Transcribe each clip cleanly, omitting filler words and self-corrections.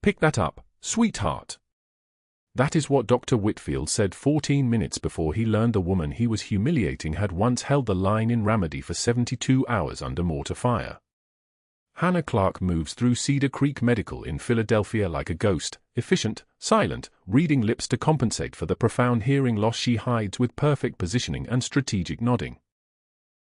Pick that up, sweetheart." That is what Dr. Whitfield said 14 minutes before he learned the woman he was humiliating had once held the line in Ramadi for 72 hours under mortar fire. Hannah Clarke moves through Cedar Creek Medical in Philadelphia like a ghost, efficient, silent, reading lips to compensate for the profound hearing loss she hides with perfect positioning and strategic nodding.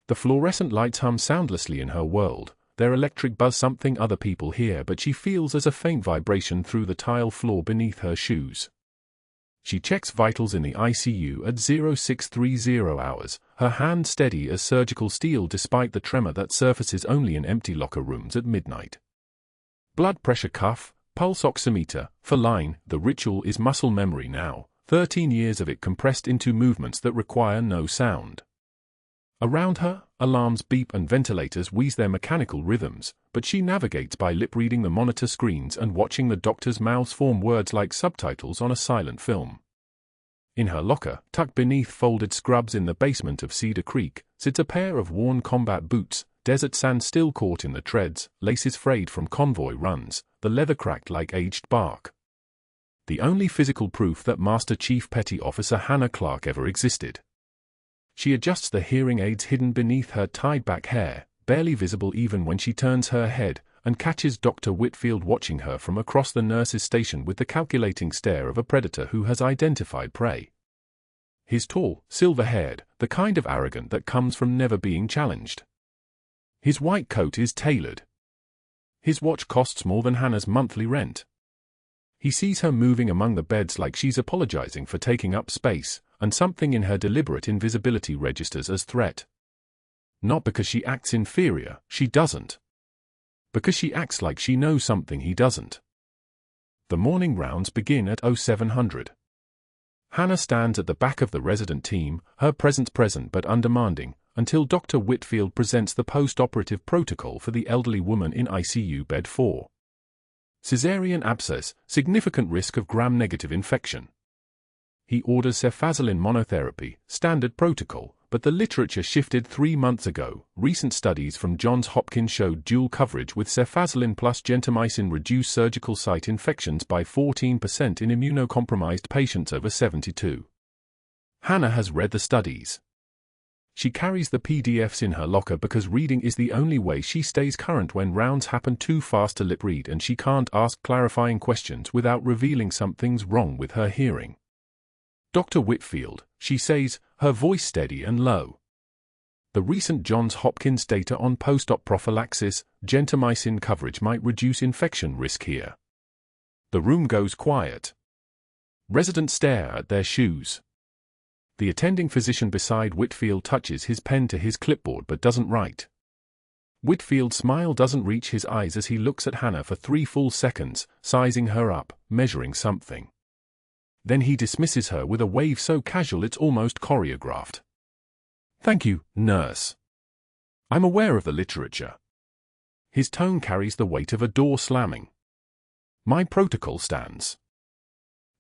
The fluorescent lights hum soundlessly in her world, their electric buzz something other people hear but she feels as a faint vibration through the tile floor beneath her shoes. She checks vitals in the ICU at 0630 hours, her hand steady as surgical steel despite the tremor that surfaces only in empty locker rooms at midnight. Blood pressure cuff, pulse oximeter, for line, the ritual is muscle memory now, 13 years of it compressed into movements that require no sound. Around her, alarms beep and ventilators wheeze their mechanical rhythms, but she navigates by lip-reading the monitor screens and watching the doctor's mouths form words like subtitles on a silent film. In her locker, tucked beneath folded scrubs in the basement of Cedar Creek, sits a pair of worn combat boots, desert sand still caught in the treads, laces frayed from convoy runs, the leather cracked like aged bark. The only physical proof that Master Chief Petty Officer Hannah Clarke ever existed. She adjusts the hearing aids hidden beneath her tied-back hair, barely visible even when she turns her head, and catches Dr. Whitfield watching her from across the nurse's station with the calculating stare of a predator who has identified prey. He's tall, silver-haired, the kind of arrogant that comes from never being challenged. His white coat is tailored. His watch costs more than Hannah's monthly rent. He sees her moving among the beds like she's apologizing for taking up space, and something in her deliberate invisibility registers as threat. Not because she acts inferior, she doesn't. Because she acts like she knows something he doesn't. The morning rounds begin at 0700. Hannah stands at the back of the resident team, her presence present but undemanding, until Dr. Whitfield presents the post-operative protocol for the elderly woman in ICU bed 4. Caesarean abscess, significant risk of gram-negative infection. He orders cefazolin monotherapy, standard protocol, but the literature shifted 3 months ago. Recent studies from Johns Hopkins showed dual coverage with cefazolin plus gentamicin reduced surgical site infections by 14% in immunocompromised patients over 72. Hannah has read the studies. She carries the PDFs in her locker because reading is the only way she stays current when rounds happen too fast to lip read and she can't ask clarifying questions without revealing something's wrong with her hearing. "Dr. Whitfield," she says, her voice steady and low. The recent Johns Hopkins data on post-op prophylaxis, gentamicin coverage might reduce infection risk here. The room goes quiet. Residents stare at their shoes. The attending physician beside Whitfield touches his pen to his clipboard but doesn't write. Whitfield's smile doesn't reach his eyes as he looks at Hannah for 3 full seconds, sizing her up, measuring something. Then he dismisses her with a wave so casual it's almost choreographed. "Thank you, nurse. I'm aware of the literature." His tone carries the weight of a door slamming. "My protocol stands."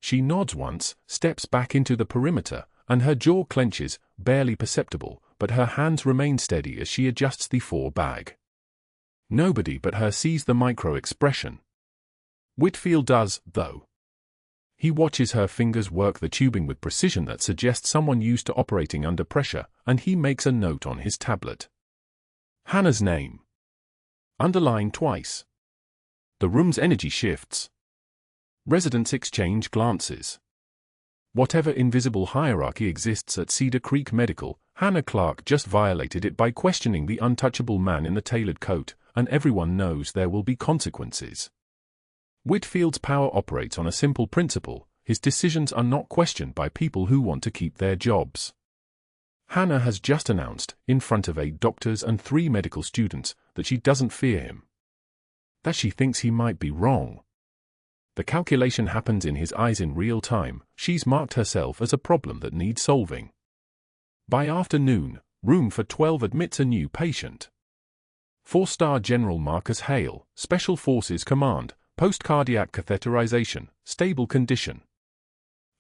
She nods once, steps back into the perimeter, and her jaw clenches, barely perceptible, but her hands remain steady as she adjusts the 4 bag. Nobody but her sees the micro-expression. Whitfield does, though. He watches her fingers work the tubing with precision that suggests someone used to operating under pressure, and he makes a note on his tablet. Hannah's name. Underlined twice. The room's energy shifts. Residents exchange glances. Whatever invisible hierarchy exists at Cedar Creek Medical, Hannah Clarke just violated it by questioning the untouchable man in the tailored coat, and everyone knows there will be consequences. Whitfield's power operates on a simple principle: his decisions are not questioned by people who want to keep their jobs. Hannah has just announced, in front of 8 doctors and 3 medical students, that she doesn't fear him. That she thinks he might be wrong. The calculation happens in his eyes in real time. She's marked herself as a problem that needs solving. By afternoon, room for 12 admits a new patient. 4-star General Marcus Hale, Special Forces Command, post-cardiac catheterization, stable condition.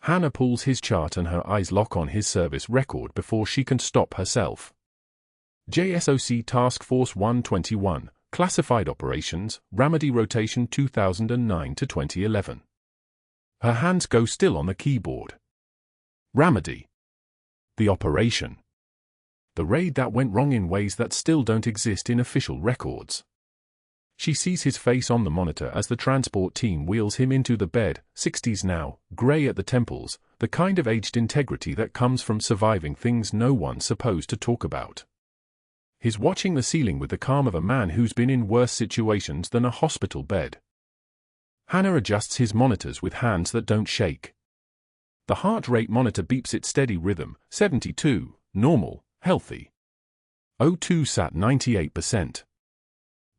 Hannah pulls his chart and her eyes lock on his service record before she can stop herself. JSOC Task Force 121, Classified Operations, Ramadi Rotation 2009 to 2011. Her hands go still on the keyboard. Ramadi. The operation. The raid that went wrong in ways that still don't exist in official records. She sees his face on the monitor as the transport team wheels him into the bed, 60s now, grey at the temples, the kind of aged integrity that comes from surviving things no one's supposed to talk about. He's watching the ceiling with the calm of a man who's been in worse situations than a hospital bed. Hannah adjusts his monitors with hands that don't shake. The heart rate monitor beeps its steady rhythm, 72, normal, healthy. O2 sat 98%.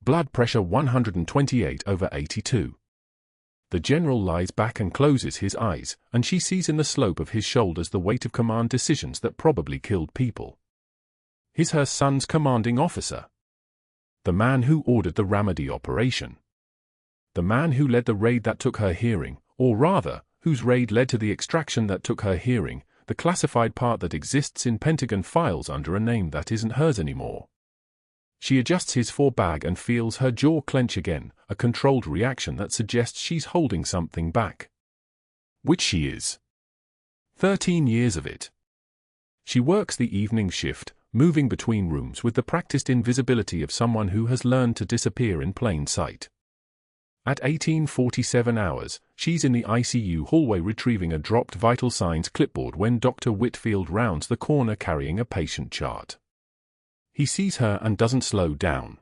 Blood pressure 128/82. The general lies back and closes his eyes, and she sees in the slope of his shoulders the weight of command decisions that probably killed people. He's her son's commanding officer. The man who ordered the Ramadi operation. The man who led the raid that took her hearing, or rather, whose raid led to the extraction that took her hearing, the classified part that exists in Pentagon files under a name that isn't hers anymore. She adjusts his bag and feels her jaw clench again, a controlled reaction that suggests she's holding something back. Which she is. 13 years of it. She works the evening shift, moving between rooms with the practiced invisibility of someone who has learned to disappear in plain sight. At 18:47 hours, she's in the ICU hallway retrieving a dropped vital signs clipboard when Dr. Whitfield rounds the corner carrying a patient chart. He sees her and doesn't slow down.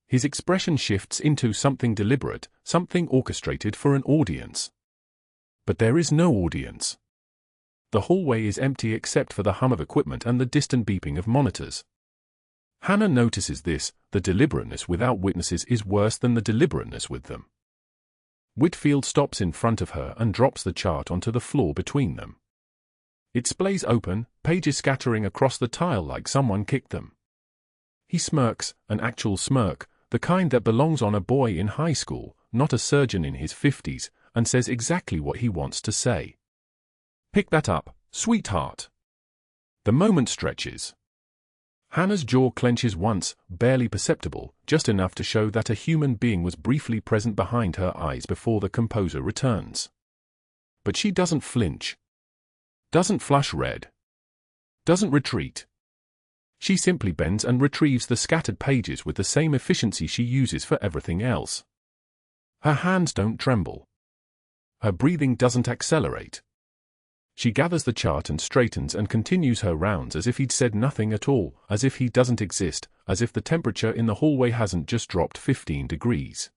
His expression shifts into something deliberate, something orchestrated for an audience. But there is no audience. The hallway is empty except for the hum of equipment and the distant beeping of monitors. Hannah notices this. The deliberateness without witnesses is worse than the deliberateness with them. Whitfield stops in front of her and drops the chart onto the floor between them. It splays open, pages scattering across the tile like someone kicked them. He smirks, an actual smirk, the kind that belongs on a boy in high school, not a surgeon in his 50s, and says exactly what he wants to say. "Pick that up, sweetheart." The moment stretches. Hannah's jaw clenches once, barely perceptible, just enough to show that a human being was briefly present behind her eyes before the composer returns. But she doesn't flinch. Doesn't flush red. Doesn't retreat. She simply bends and retrieves the scattered pages with the same efficiency she uses for everything else. Her hands don't tremble. Her breathing doesn't accelerate. She gathers the chart and straightens and continues her rounds as if he'd said nothing at all, as if he doesn't exist, as if the temperature in the hallway hasn't just dropped 15 degrees.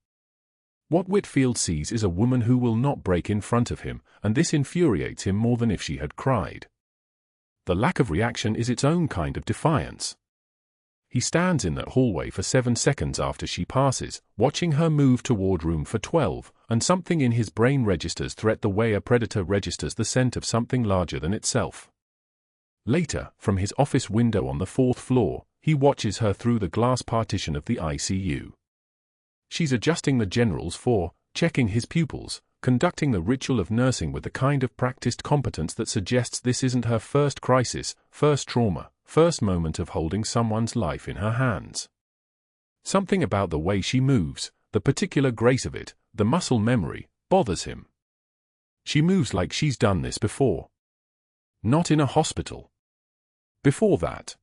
What Whitfield sees is a woman who will not break in front of him, and this infuriates him more than if she had cried. The lack of reaction is its own kind of defiance. He stands in that hallway for 7 seconds after she passes, watching her move toward room for 12, and something in his brain registers threat the way a predator registers the scent of something larger than itself. Later, from his office window on the 4th floor, he watches her through the glass partition of the ICU. She's adjusting the generals for, checking his pupils, conducting the ritual of nursing with the kind of practiced competence that suggests this isn't her first crisis, first trauma, first moment of holding someone's life in her hands. Something about the way she moves, the particular grace of it, the muscle memory, bothers him. She moves like she's done this before. Not in a hospital. Before that.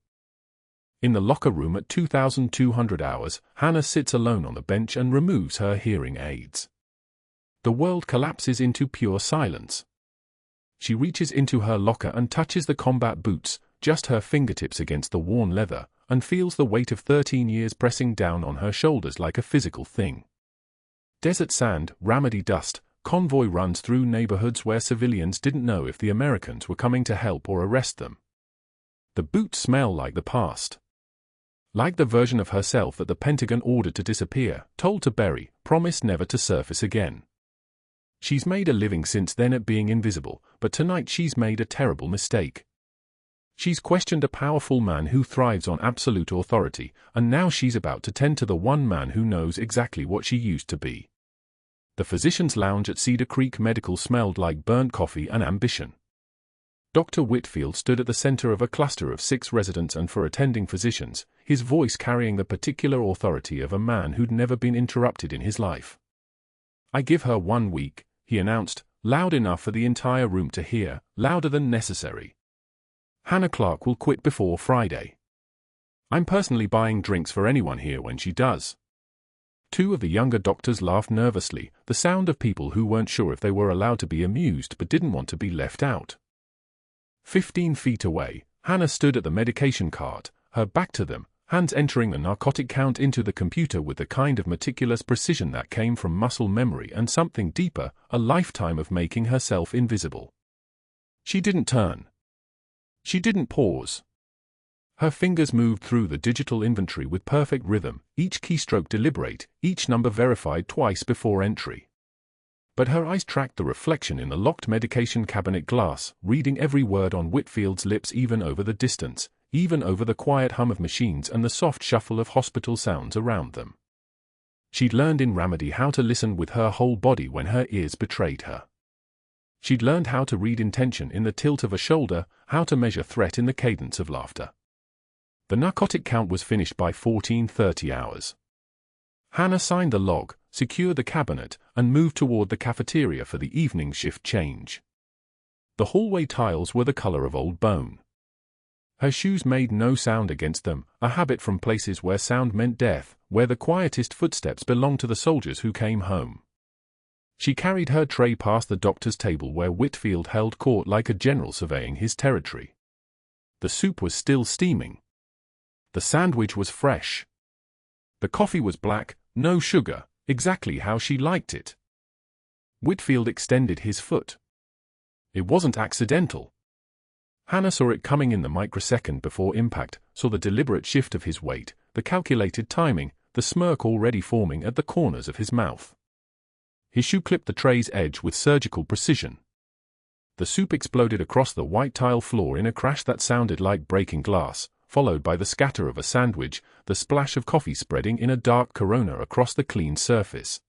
In the locker room at 2200 hours, Hannah sits alone on the bench and removes her hearing aids. The world collapses into pure silence. She reaches into her locker and touches the combat boots, just her fingertips against the worn leather, and feels the weight of 13 years pressing down on her shoulders like a physical thing. Desert sand, Ramadi dust, convoy runs through neighborhoods where civilians didn't know if the Americans were coming to help or arrest them. The boots smell like the past. Like the version of herself that the Pentagon ordered to disappear, told to bury, promised never to surface again. She's made a living since then at being invisible, but tonight she's made a terrible mistake. She's questioned a powerful man who thrives on absolute authority, and now she's about to tend to the one man who knows exactly what she used to be. The physician's lounge at Cedar Creek Medical smelled like burnt coffee and ambition. Dr. Whitfield stood at the center of a cluster of 6 residents and 4 attending physicians, his voice carrying the particular authority of a man who'd never been interrupted in his life. "I give her 1 week," he announced, loud enough for the entire room to hear, louder than necessary. "Hannah Clarke will quit before Friday. I'm personally buying drinks for anyone here when she does." 2 of the younger doctors laughed nervously, the sound of people who weren't sure if they were allowed to be amused but didn't want to be left out. 15 feet away, Hannah stood at the medication cart, her back to them, hands entering the narcotic count into the computer with the kind of meticulous precision that came from muscle memory and something deeper, a lifetime of making herself invisible. She didn't turn. She didn't pause. Her fingers moved through the digital inventory with perfect rhythm, each keystroke deliberate, each number verified twice before entry. But her eyes tracked the reflection in the locked medication cabinet glass, reading every word on Whitfield's lips even over the distance, even over the quiet hum of machines and the soft shuffle of hospital sounds around them. She'd learned in Ramady how to listen with her whole body when her ears betrayed her. She'd learned how to read intention in the tilt of a shoulder, how to measure threat in the cadence of laughter. The narcotic count was finished by 14:30 hours. Hannah signed the log, secured the cabinet, and moved toward the cafeteria for the evening shift change. The hallway tiles were the color of old bone. Her shoes made no sound against them, a habit from places where sound meant death, where the quietest footsteps belonged to the soldiers who came home. She carried her tray past the doctor's table where Whitfield held court like a general surveying his territory. The soup was still steaming. The sandwich was fresh. The coffee was black, no sugar, exactly how she liked it. Whitfield extended his foot. It wasn't accidental. Hannah saw it coming in the microsecond before impact, saw the deliberate shift of his weight, the calculated timing, the smirk already forming at the corners of his mouth. His shoe clipped the tray's edge with surgical precision. The soup exploded across the white tile floor in a crash that sounded like breaking glass, followed by the scatter of a sandwich, the splash of coffee spreading in a dark corona across the clean surface.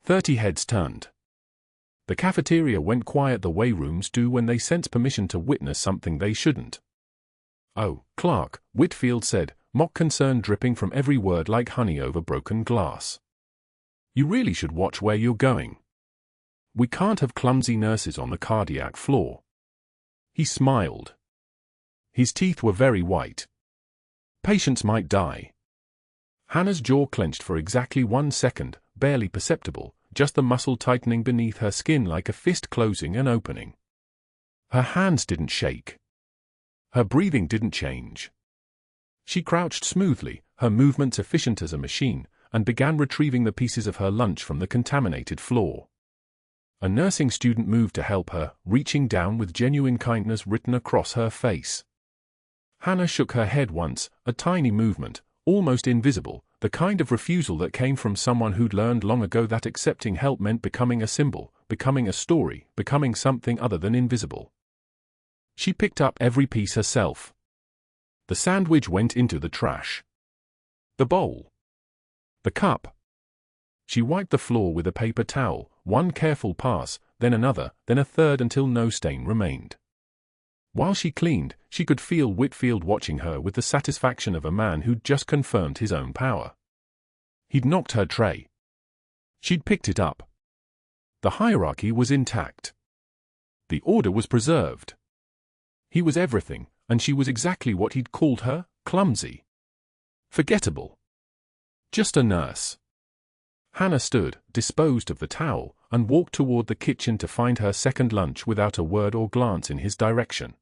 30 heads turned. The cafeteria went quiet the way rooms do when they sense permission to witness something they shouldn't. "Oh, Clarke," Whitfield said, mock concern dripping from every word like honey over broken glass. "You really should watch where you're going. We can't have clumsy nurses on the cardiac floor." He smiled. His teeth were very white. "Patients might die." Hannah's jaw clenched for exactly 1 second, barely perceptible, just the muscle tightening beneath her skin like a fist closing and opening. Her hands didn't shake. Her breathing didn't change. She crouched smoothly, her movements efficient as a machine, and began retrieving the pieces of her lunch from the contaminated floor. A nursing student moved to help her, reaching down with genuine kindness written across her face. Hannah shook her head once, a tiny movement, almost invisible, the kind of refusal that came from someone who'd learned long ago that accepting help meant becoming a symbol, becoming a story, becoming something other than invisible. She picked up every piece herself. The sandwich went into the trash. The bowl. The cup. She wiped the floor with a paper towel, one careful pass, then another, then a third until no stain remained. While she cleaned, she could feel Whitfield watching her with the satisfaction of a man who'd just confirmed his own power. He'd knocked her tray. She'd picked it up. The hierarchy was intact. The order was preserved. He was everything, and she was exactly what he'd called her, clumsy. Forgettable. Just a nurse. Hannah stood, disposed of the towel, and walked toward the kitchen to find her second lunch without a word or glance in his direction.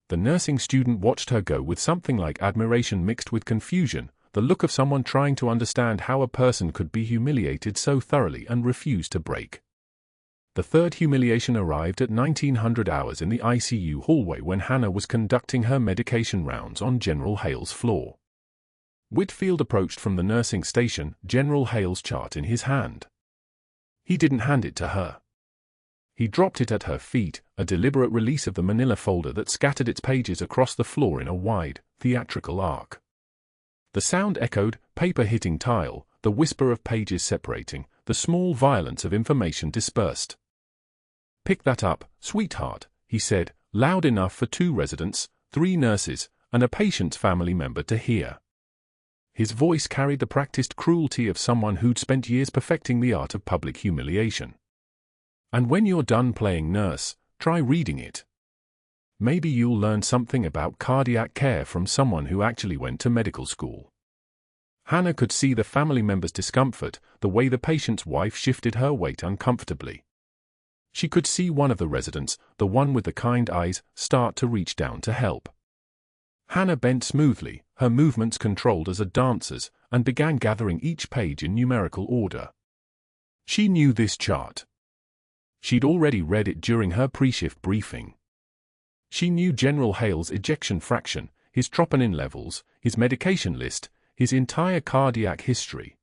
The nursing student watched her go with something like admiration mixed with confusion, the look of someone trying to understand how a person could be humiliated so thoroughly and refuse to break. The third humiliation arrived at 1900 hours in the ICU hallway when Hannah was conducting her medication rounds on General Hale's floor. Whitfield approached from the nursing station, General Hale's chart in his hand. He didn't hand it to her. He dropped it at her feet, a deliberate release of the manila folder that scattered its pages across the floor in a wide, theatrical arc. The sound echoed, paper hitting tile, the whisper of pages separating, the small violence of information dispersed. "Pick that up, sweetheart," he said, loud enough for 2 residents, 3 nurses, and a patient's family member to hear. His voice carried the practiced cruelty of someone who'd spent years perfecting the art of public humiliation. And when you're done playing nurse, try reading it. Maybe you'll learn something about cardiac care from someone who actually went to medical school. Hannah could see the family member's discomfort, the way the patient's wife shifted her weight uncomfortably. She could see one of the residents, the one with the kind eyes, start to reach down to help. Hannah bent smoothly, her movements controlled as a dancer's, and began gathering each page in numerical order. She knew this chart. She'd already read it during her pre-shift briefing. She knew General Hale's ejection fraction, his troponin levels, his medication list, his entire cardiac history.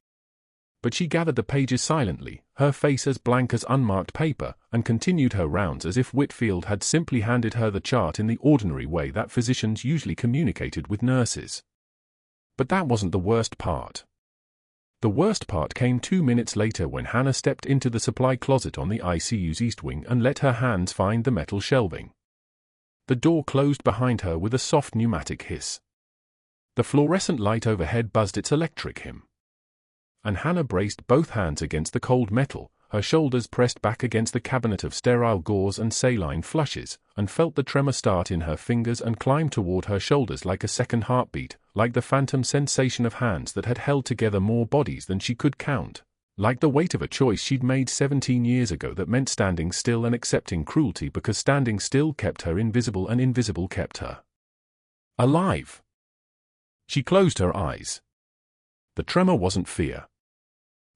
But she gathered the pages silently, her face as blank as unmarked paper, and continued her rounds as if Whitfield had simply handed her the chart in the ordinary way that physicians usually communicated with nurses. But that wasn't the worst part. The worst part came 2 minutes later when Hannah stepped into the supply closet on the ICU's east wing and let her hands find the metal shelving. The door closed behind her with a soft pneumatic hiss. The fluorescent light overhead buzzed its electric hum. And Hannah braced both hands against the cold metal, her shoulders pressed back against the cabinet of sterile gauze and saline flushes, and felt the tremor start in her fingers and climb toward her shoulders like a second heartbeat, like the phantom sensation of hands that had held together more bodies than she could count, like the weight of a choice she'd made 17 years ago that meant standing still and accepting cruelty because standing still kept her invisible and invisible kept her alive. She closed her eyes. The tremor wasn't fear.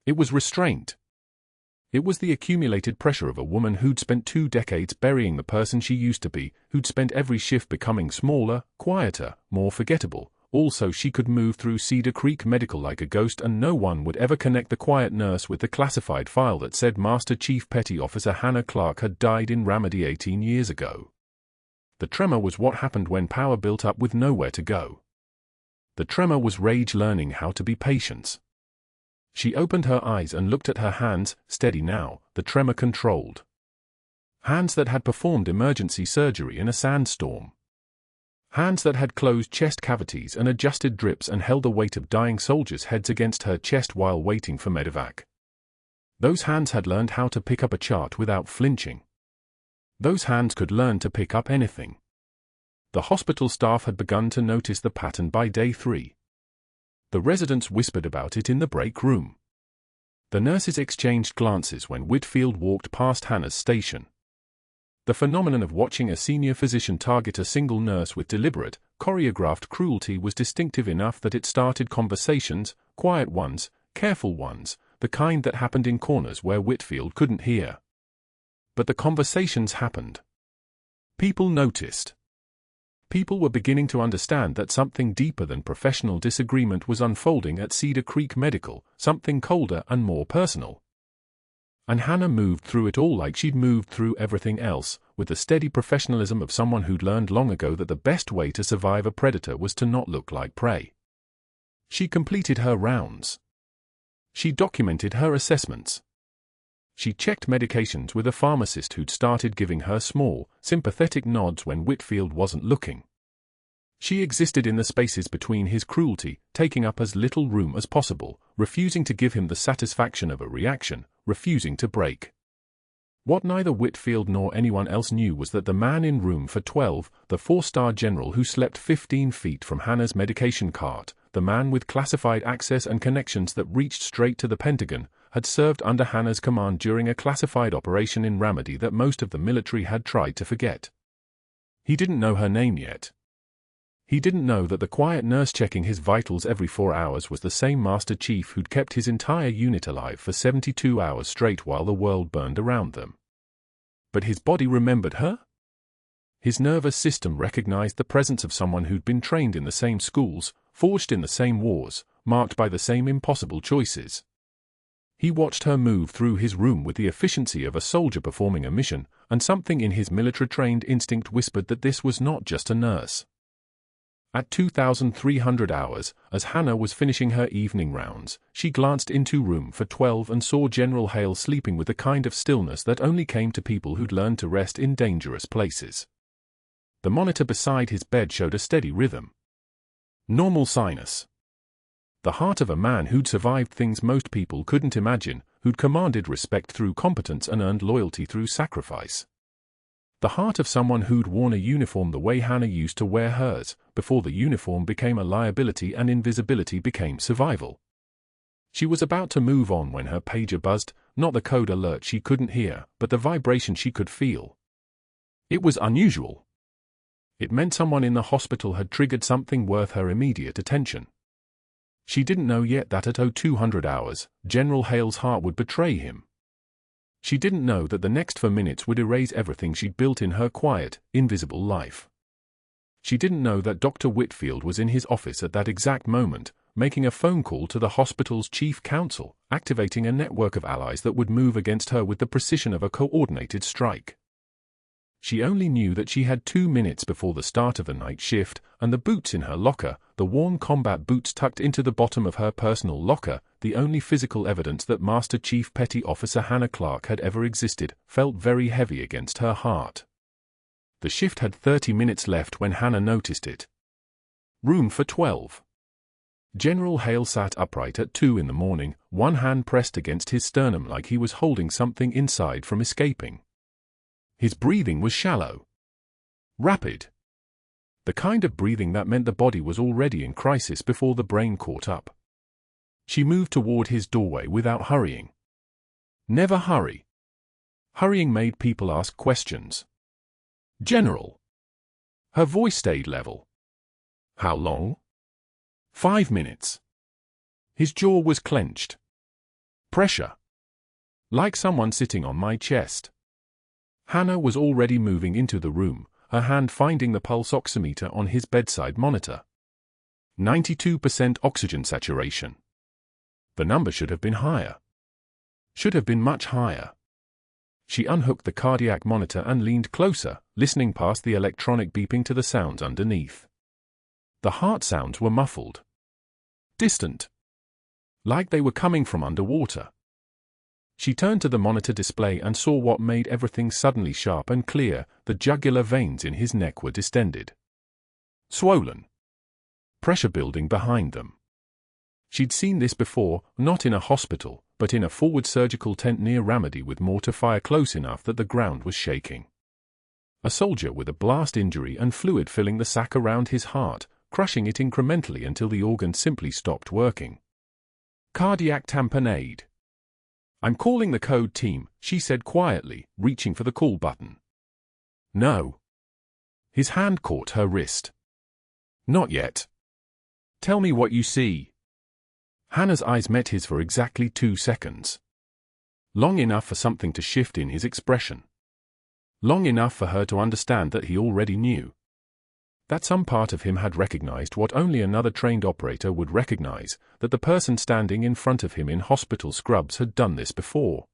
It was restraint. It was the accumulated pressure of a woman who'd spent 2 decades burying the person she used to be, who'd spent every shift becoming smaller, quieter, more forgettable. Also, she could move through Cedar Creek Medical like a ghost, and no one would ever connect the quiet nurse with the classified file that said Master Chief Petty Officer Hannah Clarke had died in Ramadi 18 years ago. The tremor was what happened when power built up with nowhere to go. The tremor was rage learning how to be patient. She opened her eyes and looked at her hands, steady now, the tremor controlled. Hands that had performed emergency surgery in a sandstorm. Hands that had closed chest cavities and adjusted drips and held the weight of dying soldiers' heads against her chest while waiting for medevac. Those hands had learned how to pick up a chart without flinching. Those hands could learn to pick up anything. The hospital staff had begun to notice the pattern by day 3. The residents whispered about it in the break room. The nurses exchanged glances when Whitfield walked past Hannah's station. The phenomenon of watching a senior physician target a single nurse with deliberate, choreographed cruelty was distinctive enough that it started conversations, quiet ones, careful ones, the kind that happened in corners where Whitfield couldn't hear. But the conversations happened. People noticed. People were beginning to understand that something deeper than professional disagreement was unfolding at Cedar Creek Medical, something colder and more personal. And Hannah moved through it all like she'd moved through everything else, with the steady professionalism of someone who'd learned long ago that the best way to survive a predator was to not look like prey. She completed her rounds. She documented her assessments. She checked medications with a pharmacist who'd started giving her small, sympathetic nods when Whitfield wasn't looking. She existed in the spaces between his cruelty, taking up as little room as possible, refusing to give him the satisfaction of a reaction, refusing to break. What neither Whitfield nor anyone else knew was that the man in room for 12, the 4-star general who slept 15 feet from Hannah's medication cart, the man with classified access and connections that reached straight to the Pentagon, had served under Hannah's command during a classified operation in Ramadi that most of the military had tried to forget. He didn't know her name yet. He didn't know that the quiet nurse checking his vitals every 4 hours was the same Master Chief who'd kept his entire unit alive for 72 hours straight while the world burned around them. But his body remembered her? His nervous system recognized the presence of someone who'd been trained in the same schools, forged in the same wars, marked by the same impossible choices. He watched her move through his room with the efficiency of a soldier performing a mission, and something in his military-trained instinct whispered that this was not just a nurse. At 2,300 hours, as Hannah was finishing her evening rounds, she glanced into room for 12 and saw General Hale sleeping with the kind of stillness that only came to people who'd learned to rest in dangerous places. The monitor beside his bed showed a steady rhythm. Normal sinus. The heart of a man who'd survived things most people couldn't imagine, who'd commanded respect through competence and earned loyalty through sacrifice. The heart of someone who'd worn a uniform the way Hannah used to wear hers, before the uniform became a liability and invisibility became survival. She was about to move on when her pager buzzed, not the code alert she couldn't hear, but the vibration she could feel. It was unusual. It meant someone in the hospital had triggered something worth her immediate attention. She didn't know yet that at 0200 hours, General Hale's heart would betray him. She didn't know that the next 4 minutes would erase everything she'd built in her quiet, invisible life. She didn't know that Dr. Whitfield was in his office at that exact moment, making a phone call to the hospital's chief counsel, activating a network of allies that would move against her with the precision of a coordinated strike. She only knew that she had 2 minutes before the start of the night shift, and the boots in her locker, the worn combat boots tucked into the bottom of her personal locker, the only physical evidence that Master Chief Petty Officer Hannah Clarke had ever existed, felt very heavy against her heart. The shift had 30 minutes left when Hannah noticed it. Room for 12. General Hale sat upright at 2 in the morning, one hand pressed against his sternum like he was holding something inside from escaping. His breathing was shallow. Rapid. The kind of breathing that meant the body was already in crisis before the brain caught up. She moved toward his doorway without hurrying. Never hurry. Hurrying made people ask questions. General. Her voice stayed level. How long? 5 minutes. His jaw was clenched. Pressure. Like someone sitting on my chest. Hannah was already moving into the room, her hand finding the pulse oximeter on his bedside monitor. 92% oxygen saturation. The number should have been higher. Should have been much higher. She unhooked the cardiac monitor and leaned closer, listening past the electronic beeping to the sounds underneath. The heart sounds were muffled. Distant. Like they were coming from underwater. She turned to the monitor display and saw what made everything suddenly sharp and clear. The jugular veins in his neck were distended. Swollen. Pressure building behind them. She'd seen this before, not in a hospital, but in a forward surgical tent near Ramadi with mortar fire close enough that the ground was shaking. A soldier with a blast injury and fluid filling the sac around his heart, crushing it incrementally until the organ simply stopped working. Cardiac tamponade. I'm calling the code team, she said quietly, reaching for the call button. No. His hand caught her wrist. Not yet. Tell me what you see. Hannah's eyes met his for exactly 2 seconds. Long enough for something to shift in his expression. Long enough for her to understand that he already knew. That some part of him had recognized what only another trained operator would recognize, that the person standing in front of him in hospital scrubs had done this before.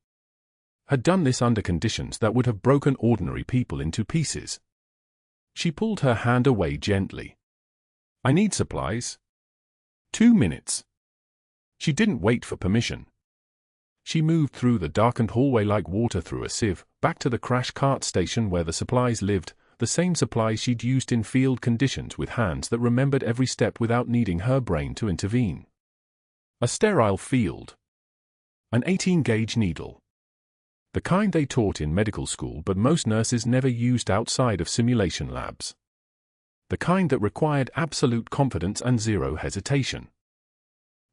Had done this under conditions that would have broken ordinary people into pieces. She pulled her hand away gently. I need supplies. 2 minutes. She didn't wait for permission. She moved through the darkened hallway like water through a sieve, back to the crash cart station where the supplies lived, the same supplies she'd used in field conditions with hands that remembered every step without needing her brain to intervene. A sterile field. An 18-gauge needle. The kind they taught in medical school but most nurses never used outside of simulation labs. The kind that required absolute confidence and zero hesitation.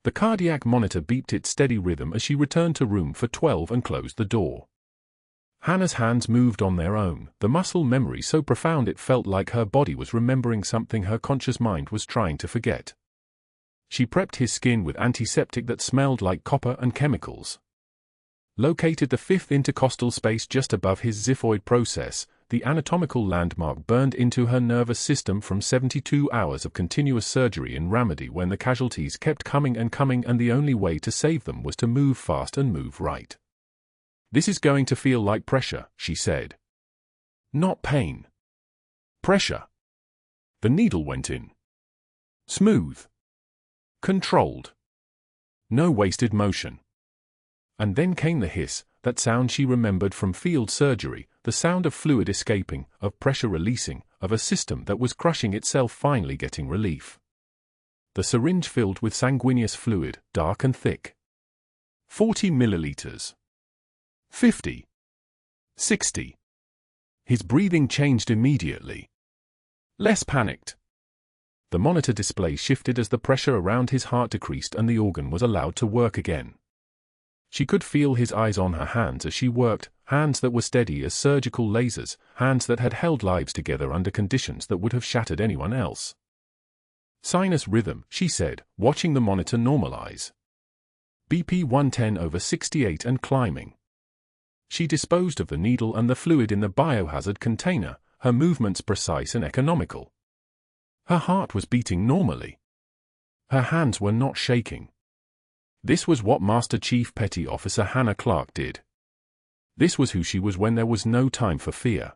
The cardiac monitor beeped its steady rhythm as she returned to room for 12 and closed the door. Hannah's hands moved on their own, the muscle memory so profound it felt like her body was remembering something her conscious mind was trying to forget. She prepped his skin with antiseptic that smelled like copper and chemicals. Located the 5th intercostal space just above his xiphoid process, the anatomical landmark burned into her nervous system from 72 hours of continuous surgery in Ramadi when the casualties kept coming and the only way to save them was to move fast and move right. This is going to feel like pressure, she said. Not pain. Pressure. The needle went in. Smooth. Controlled. No wasted motion. And then came the hiss, that sound she remembered from field surgery, the sound of fluid escaping, of pressure releasing, of a system that was crushing itself finally getting relief. The syringe filled with sanguineous fluid, dark and thick. 40 milliliters. 50. 60. His breathing changed immediately. Less panicked. The monitor display shifted as the pressure around his heart decreased and the organ was allowed to work again. She could feel his eyes on her hands as she worked, hands that were steady as surgical lasers, hands that had held lives together under conditions that would have shattered anyone else. Sinus rhythm, she said, watching the monitor normalize. BP 110/68 and climbing. She disposed of the needle and the fluid in the biohazard container, her movements precise and economical. Her heart was beating normally. Her hands were not shaking. This was what Master Chief Petty Officer Hannah Clarke did. This was who she was when there was no time for fear.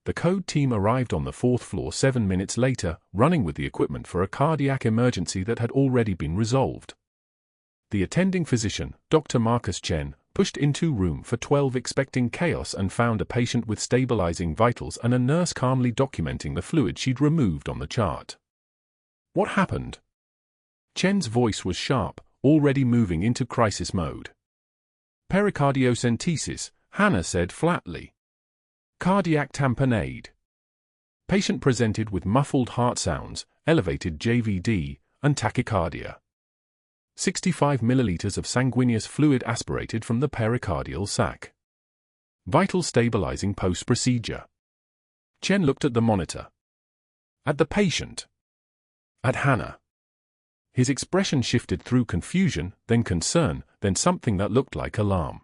The code team arrived on the 4th floor 7 minutes later, running with the equipment for a cardiac emergency that had already been resolved. The attending physician, Dr. Marcus Chen, pushed into room for 12 expecting chaos and found a patient with stabilizing vitals and a nurse calmly documenting the fluid she'd removed on the chart. What happened? Chen's voice was sharp, already moving into crisis mode. Pericardiocentesis, Hannah said flatly. Cardiac tamponade. Patient presented with muffled heart sounds, elevated JVD, and tachycardia. 65 milliliters of sanguineous fluid aspirated from the pericardial sac. Vital stabilizing post-procedure. Chen looked at the monitor. At the patient. At Hannah. His expression shifted through confusion, then concern, then something that looked like alarm.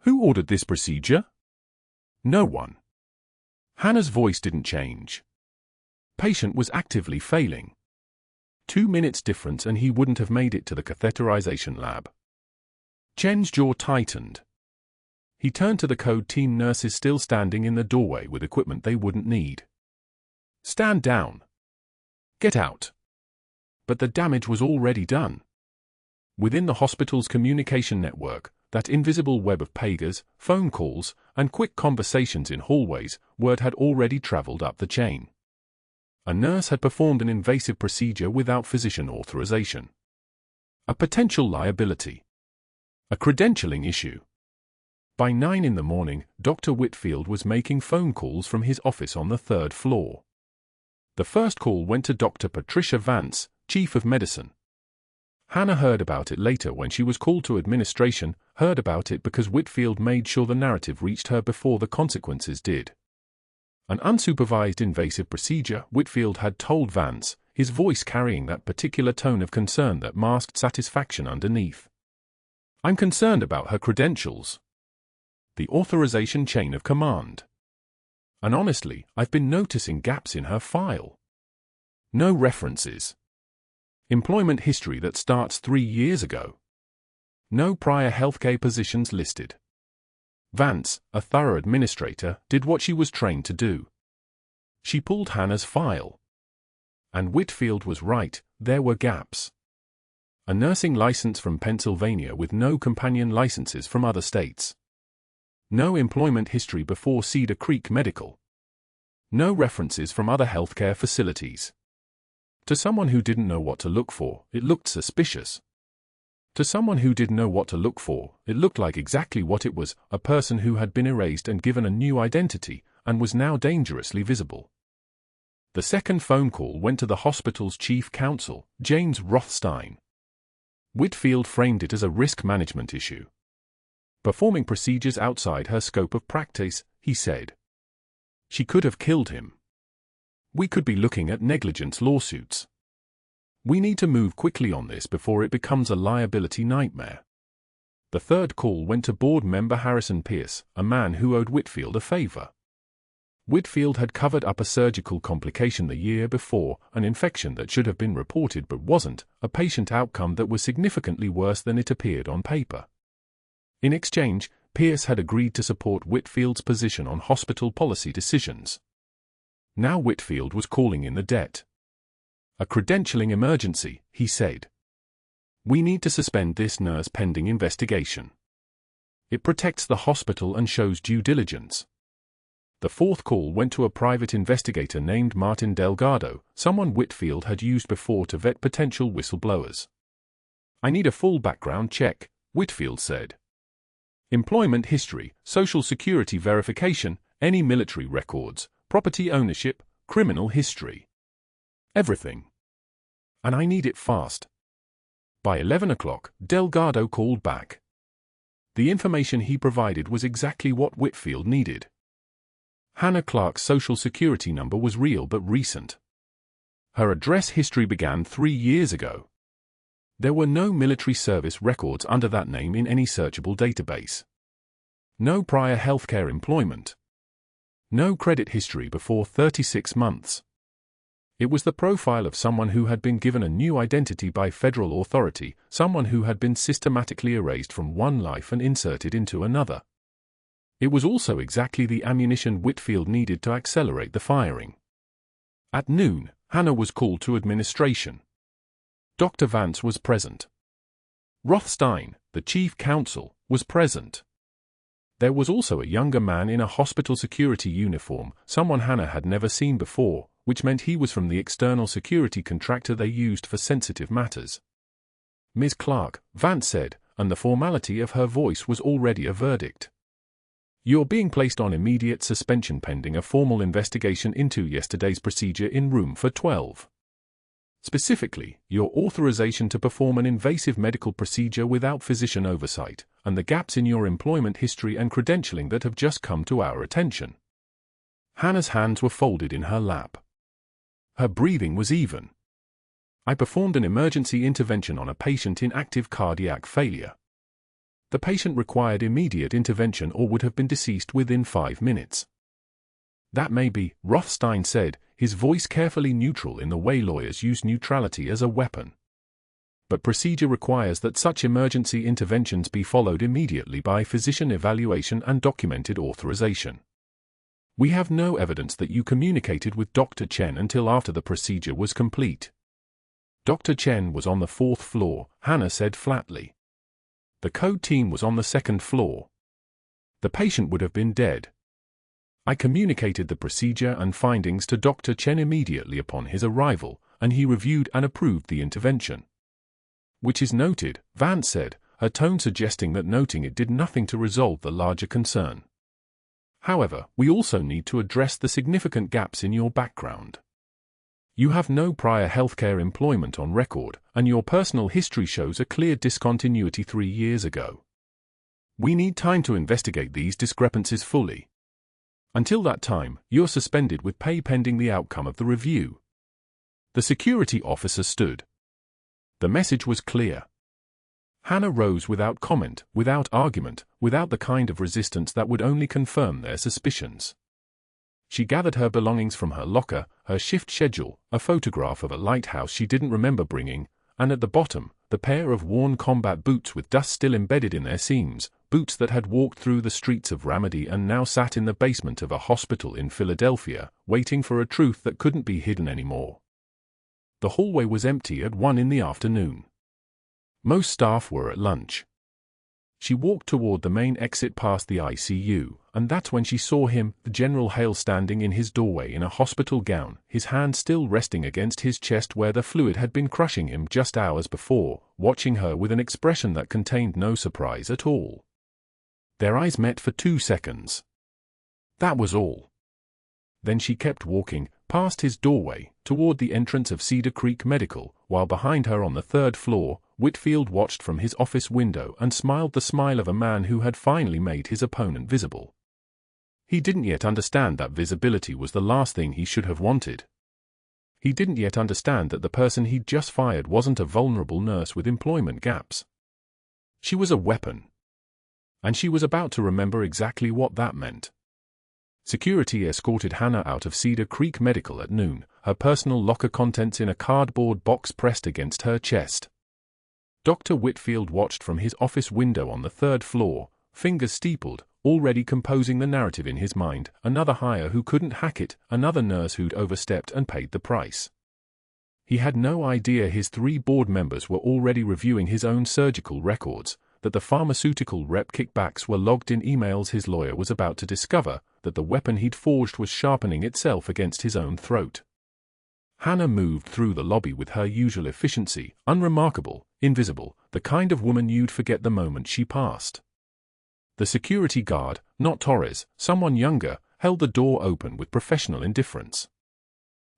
Who ordered this procedure? No one. Hannah's voice didn't change. Patient was actively failing. 2 minutes difference and he wouldn't have made it to the catheterization lab. Chen's jaw tightened. He turned to the code team nurses still standing in the doorway with equipment they wouldn't need. Stand down. Get out. But the damage was already done. Within the hospital's communication network, that invisible web of pagers, phone calls, and quick conversations in hallways, word had already traveled up the chain. A nurse had performed an invasive procedure without physician authorization. A potential liability. A credentialing issue. By 9 in the morning, Dr. Whitfield was making phone calls from his office on the 3rd floor. The first call went to Dr. Patricia Vance, Chief of Medicine. Hannah heard about it later when she was called to administration, heard about it because Whitfield made sure the narrative reached her before the consequences did. An unsupervised invasive procedure, Whitfield had told Vance, his voice carrying that particular tone of concern that masked satisfaction underneath. I'm concerned about her credentials. The authorization chain of command. And honestly, I've been noticing gaps in her file. No references. Employment history that starts 3 years ago. No prior healthcare positions listed. Vance, a thorough administrator, did what she was trained to do. She pulled Hannah's file. And Whitfield was right, there were gaps. A nursing license from Pennsylvania with no companion licenses from other states. No employment history before Cedar Creek Medical. No references from other healthcare facilities. To someone who didn't know what to look for, it looked suspicious. To someone who didn't know what to look for, it looked like exactly what it was, a person who had been erased and given a new identity, and was now dangerously visible. The second phone call went to the hospital's chief counsel, James Rothstein. Whitfield framed it as a risk management issue. Performing procedures outside her scope of practice, he said. She could have killed him. We could be looking at negligence lawsuits. We need to move quickly on this before it becomes a liability nightmare. The third call went to board member Harrison Pierce, a man who owed Whitfield a favor. Whitfield had covered up a surgical complication the year before, an infection that should have been reported but wasn't, a patient outcome that was significantly worse than it appeared on paper. In exchange, Pierce had agreed to support Whitfield's position on hospital policy decisions. Now Whitfield was calling in the debt. A credentialing emergency, he said. We need to suspend this nurse pending investigation. It protects the hospital and shows due diligence. The fourth call went to a private investigator named Martin Delgado, someone Whitfield had used before to vet potential whistleblowers. "I need a full background check," Whitfield said. "Employment history, social security verification, any military records, property ownership, criminal history. Everything. And I need it fast." By 11 o'clock, Delgado called back. The information he provided was exactly what Whitfield needed. Hannah Clarke's social security number was real but recent. Her address history began 3 years ago. There were no military service records under that name in any searchable database. No prior healthcare employment. No credit history before 36 months. It was the profile of someone who had been given a new identity by federal authority, someone who had been systematically erased from one life and inserted into another. It was also exactly the ammunition Whitfield needed to accelerate the firing. At noon, Hannah was called to administration. Dr. Vance was present. Rothstein, the chief counsel, was present. There was also a younger man in a hospital security uniform, someone Hannah had never seen before, which meant he was from the external security contractor they used for sensitive matters. "Ms. Clarke," Vance said, and the formality of her voice was already a verdict. "You're being placed on immediate suspension pending a formal investigation into yesterday's procedure in room for 12. Specifically, your authorization to perform an invasive medical procedure without physician oversight, and the gaps in your employment history and credentialing that have just come to our attention." Hannah's hands were folded in her lap. Her breathing was even. "I performed an emergency intervention on a patient in active cardiac failure. The patient required immediate intervention or would have been deceased within 5 minutes. "That may be," Rothstein said, his voice carefully neutral in the way lawyers use neutrality as a weapon. "But procedure requires that such emergency interventions be followed immediately by physician evaluation and documented authorization. We have no evidence that you communicated with Dr. Chen until after the procedure was complete." "Dr. Chen was on the 4th floor," Hannah said flatly. "The code team was on the 2nd floor. The patient would have been dead. I communicated the procedure and findings to Dr. Chen immediately upon his arrival, and he reviewed and approved the intervention." "Which is noted," Vance said, her tone suggesting that noting it did nothing to resolve the larger concern. "However, we also need to address the significant gaps in your background. You have no prior healthcare employment on record, and your personal history shows a clear discontinuity 3 years ago. We need time to investigate these discrepancies fully. Until that time, you're suspended with pay pending the outcome of the review." The security officer stood. The message was clear. Hannah rose without comment, without argument, without the kind of resistance that would only confirm their suspicions. She gathered her belongings from her locker, her shift schedule, a photograph of a lighthouse she didn't remember bringing, and at the bottom, the pair of worn combat boots with dust still embedded in their seams, boots that had walked through the streets of Ramadi and now sat in the basement of a hospital in Philadelphia, waiting for a truth that couldn't be hidden anymore. The hallway was empty at 1 in the afternoon. Most staff were at lunch. She walked toward the main exit past the ICU, and that's when she saw him, the General Hale, standing in his doorway in a hospital gown, his hand still resting against his chest where the fluid had been crushing him just hours before, watching her with an expression that contained no surprise at all. Their eyes met for 2 seconds. That was all. Then she kept walking, past his doorway, toward the entrance of Cedar Creek Medical, while behind her on the 3rd floor, Whitfield watched from his office window and smiled the smile of a man who had finally made his opponent visible. He didn't yet understand that visibility was the last thing he should have wanted. He didn't yet understand that the person he'd just fired wasn't a vulnerable nurse with employment gaps. She was a weapon. And she was about to remember exactly what that meant. Security escorted Hannah out of Cedar Creek Medical at noon, her personal locker contents in a cardboard box pressed against her chest. Dr. Whitfield watched from his office window on the 3rd floor, fingers steepled, already composing the narrative in his mind, another hire who couldn't hack it, another nurse who'd overstepped and paid the price. He had no idea his 3 board members were already reviewing his own surgical records, that the pharmaceutical rep kickbacks were logged in emails his lawyer was about to discover, that the weapon he'd forged was sharpening itself against his own throat. Hannah moved through the lobby with her usual efficiency, unremarkable, invisible, the kind of woman you'd forget the moment she passed. The security guard, not Torres, someone younger, held the door open with professional indifference.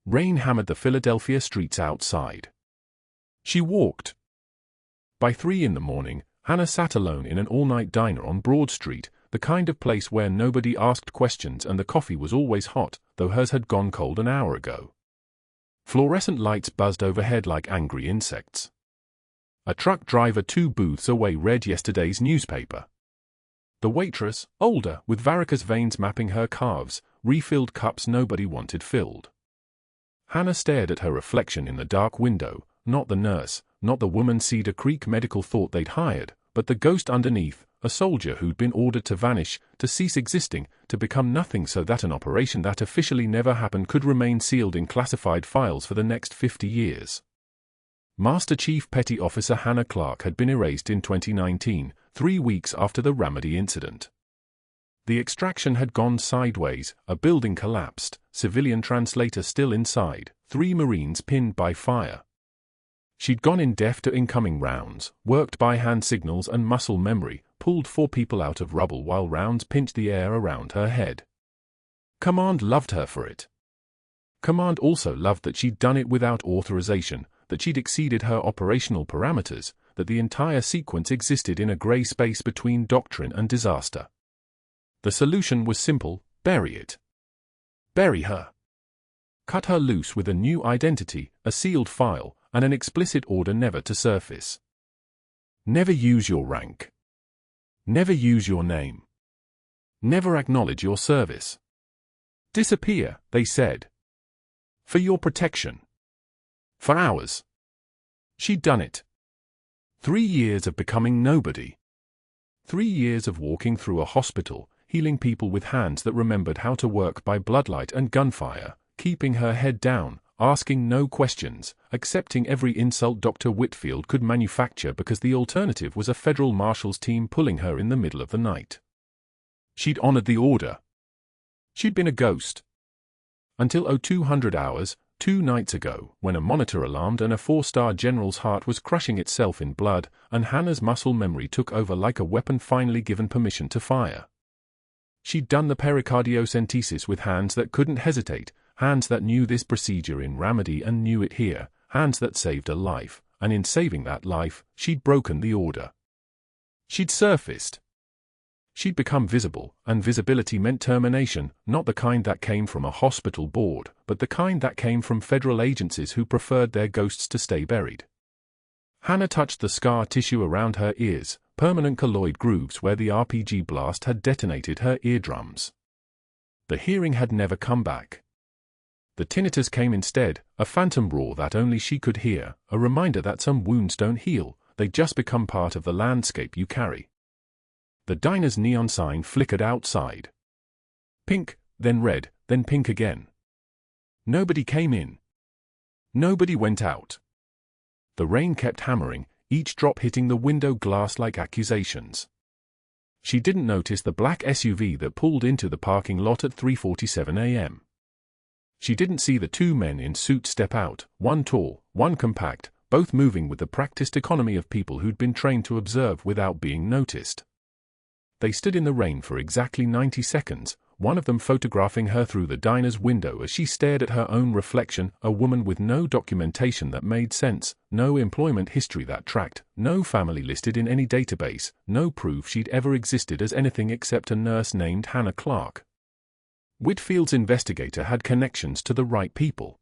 Rain hammered the Philadelphia streets outside. She walked. By 3 in the morning, Hannah sat alone in an all-night diner on Broad Street, the kind of place where nobody asked questions and the coffee was always hot, though hers had gone cold an hour ago. Fluorescent lights buzzed overhead like angry insects. A truck driver 2 booths away read yesterday's newspaper. The waitress, older, with varicose veins mapping her calves, refilled cups nobody wanted filled. Hannah stared at her reflection in the dark window, not the nurse, not the woman Cedar Creek Medical thought they'd hired, but the ghost underneath, a soldier who'd been ordered to vanish, to cease existing, to become nothing so that an operation that officially never happened could remain sealed in classified files for the next 50 years. Master Chief Petty Officer Hannah Clarke had been erased in 2019, 3 weeks after the Ramadi incident. The extraction had gone sideways, a building collapsed, civilian translator still inside, 3 Marines pinned by fire. She'd gone in deaf to incoming rounds, worked by hand signals and muscle memory, pulled 4 people out of rubble while rounds pinched the air around her head. Command loved her for it. Command also loved that she'd done it without authorization, that she'd exceeded her operational parameters, that the entire sequence existed in a grey space between doctrine and disaster. The solution was simple: bury it. Bury her. Cut her loose with a new identity, a sealed file, and an explicit order never to surface. Never use your rank. Never use your name. Never acknowledge your service. Disappear, they said. For your protection. For ours. She'd done it. 3 years of becoming nobody. 3 years of walking through a hospital, healing people with hands that remembered how to work by bloodlight and gunfire, keeping her head down, asking no questions, accepting every insult Dr. Whitfield could manufacture because the alternative was a federal marshal's team pulling her in the middle of the night. She'd honored the order. She'd been a ghost. Until 0200 hours, 2 nights ago, when a monitor alarmed and a 4-star general's heart was crushing itself in blood, and Hannah's muscle memory took over like a weapon finally given permission to fire. She'd done the pericardiocentesis with hands that couldn't hesitate, hands that knew this procedure in Ramadi and knew it here, hands that saved a life, and in saving that life, she'd broken the order. She'd surfaced. She'd become visible, and visibility meant termination, not the kind that came from a hospital board, but the kind that came from federal agencies who preferred their ghosts to stay buried. Hannah touched the scar tissue around her ears, permanent colloid grooves where the RPG blast had detonated her eardrums. The hearing had never come back. The tinnitus came instead, a phantom roar that only she could hear, a reminder that some wounds don't heal, they just become part of the landscape you carry. The diner's neon sign flickered outside. Pink, then red, then pink again. Nobody came in. Nobody went out. The rain kept hammering, each drop hitting the window glass like accusations. She didn't notice the black SUV that pulled into the parking lot at 3:47 a.m. She didn't see the 2 men in suits step out, one tall, one compact, both moving with the practiced economy of people who'd been trained to observe without being noticed. They stood in the rain for exactly 90 seconds, one of them photographing her through the diner's window as she stared at her own reflection, a woman with no documentation that made sense, no employment history that tracked, no family listed in any database, no proof she'd ever existed as anything except a nurse named Hannah Clarke. Whitfield's investigator had connections to the right people.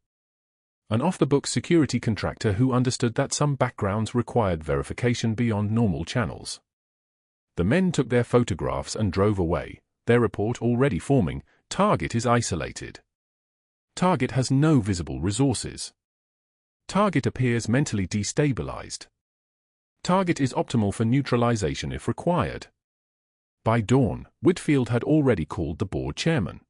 An off-the-books security contractor who understood that some backgrounds required verification beyond normal channels. The men took their photographs and drove away, their report already forming: target is isolated. Target has no visible resources. Target appears mentally destabilized. Target is optimal for neutralization if required. By dawn, Whitfield had already called the board chairman.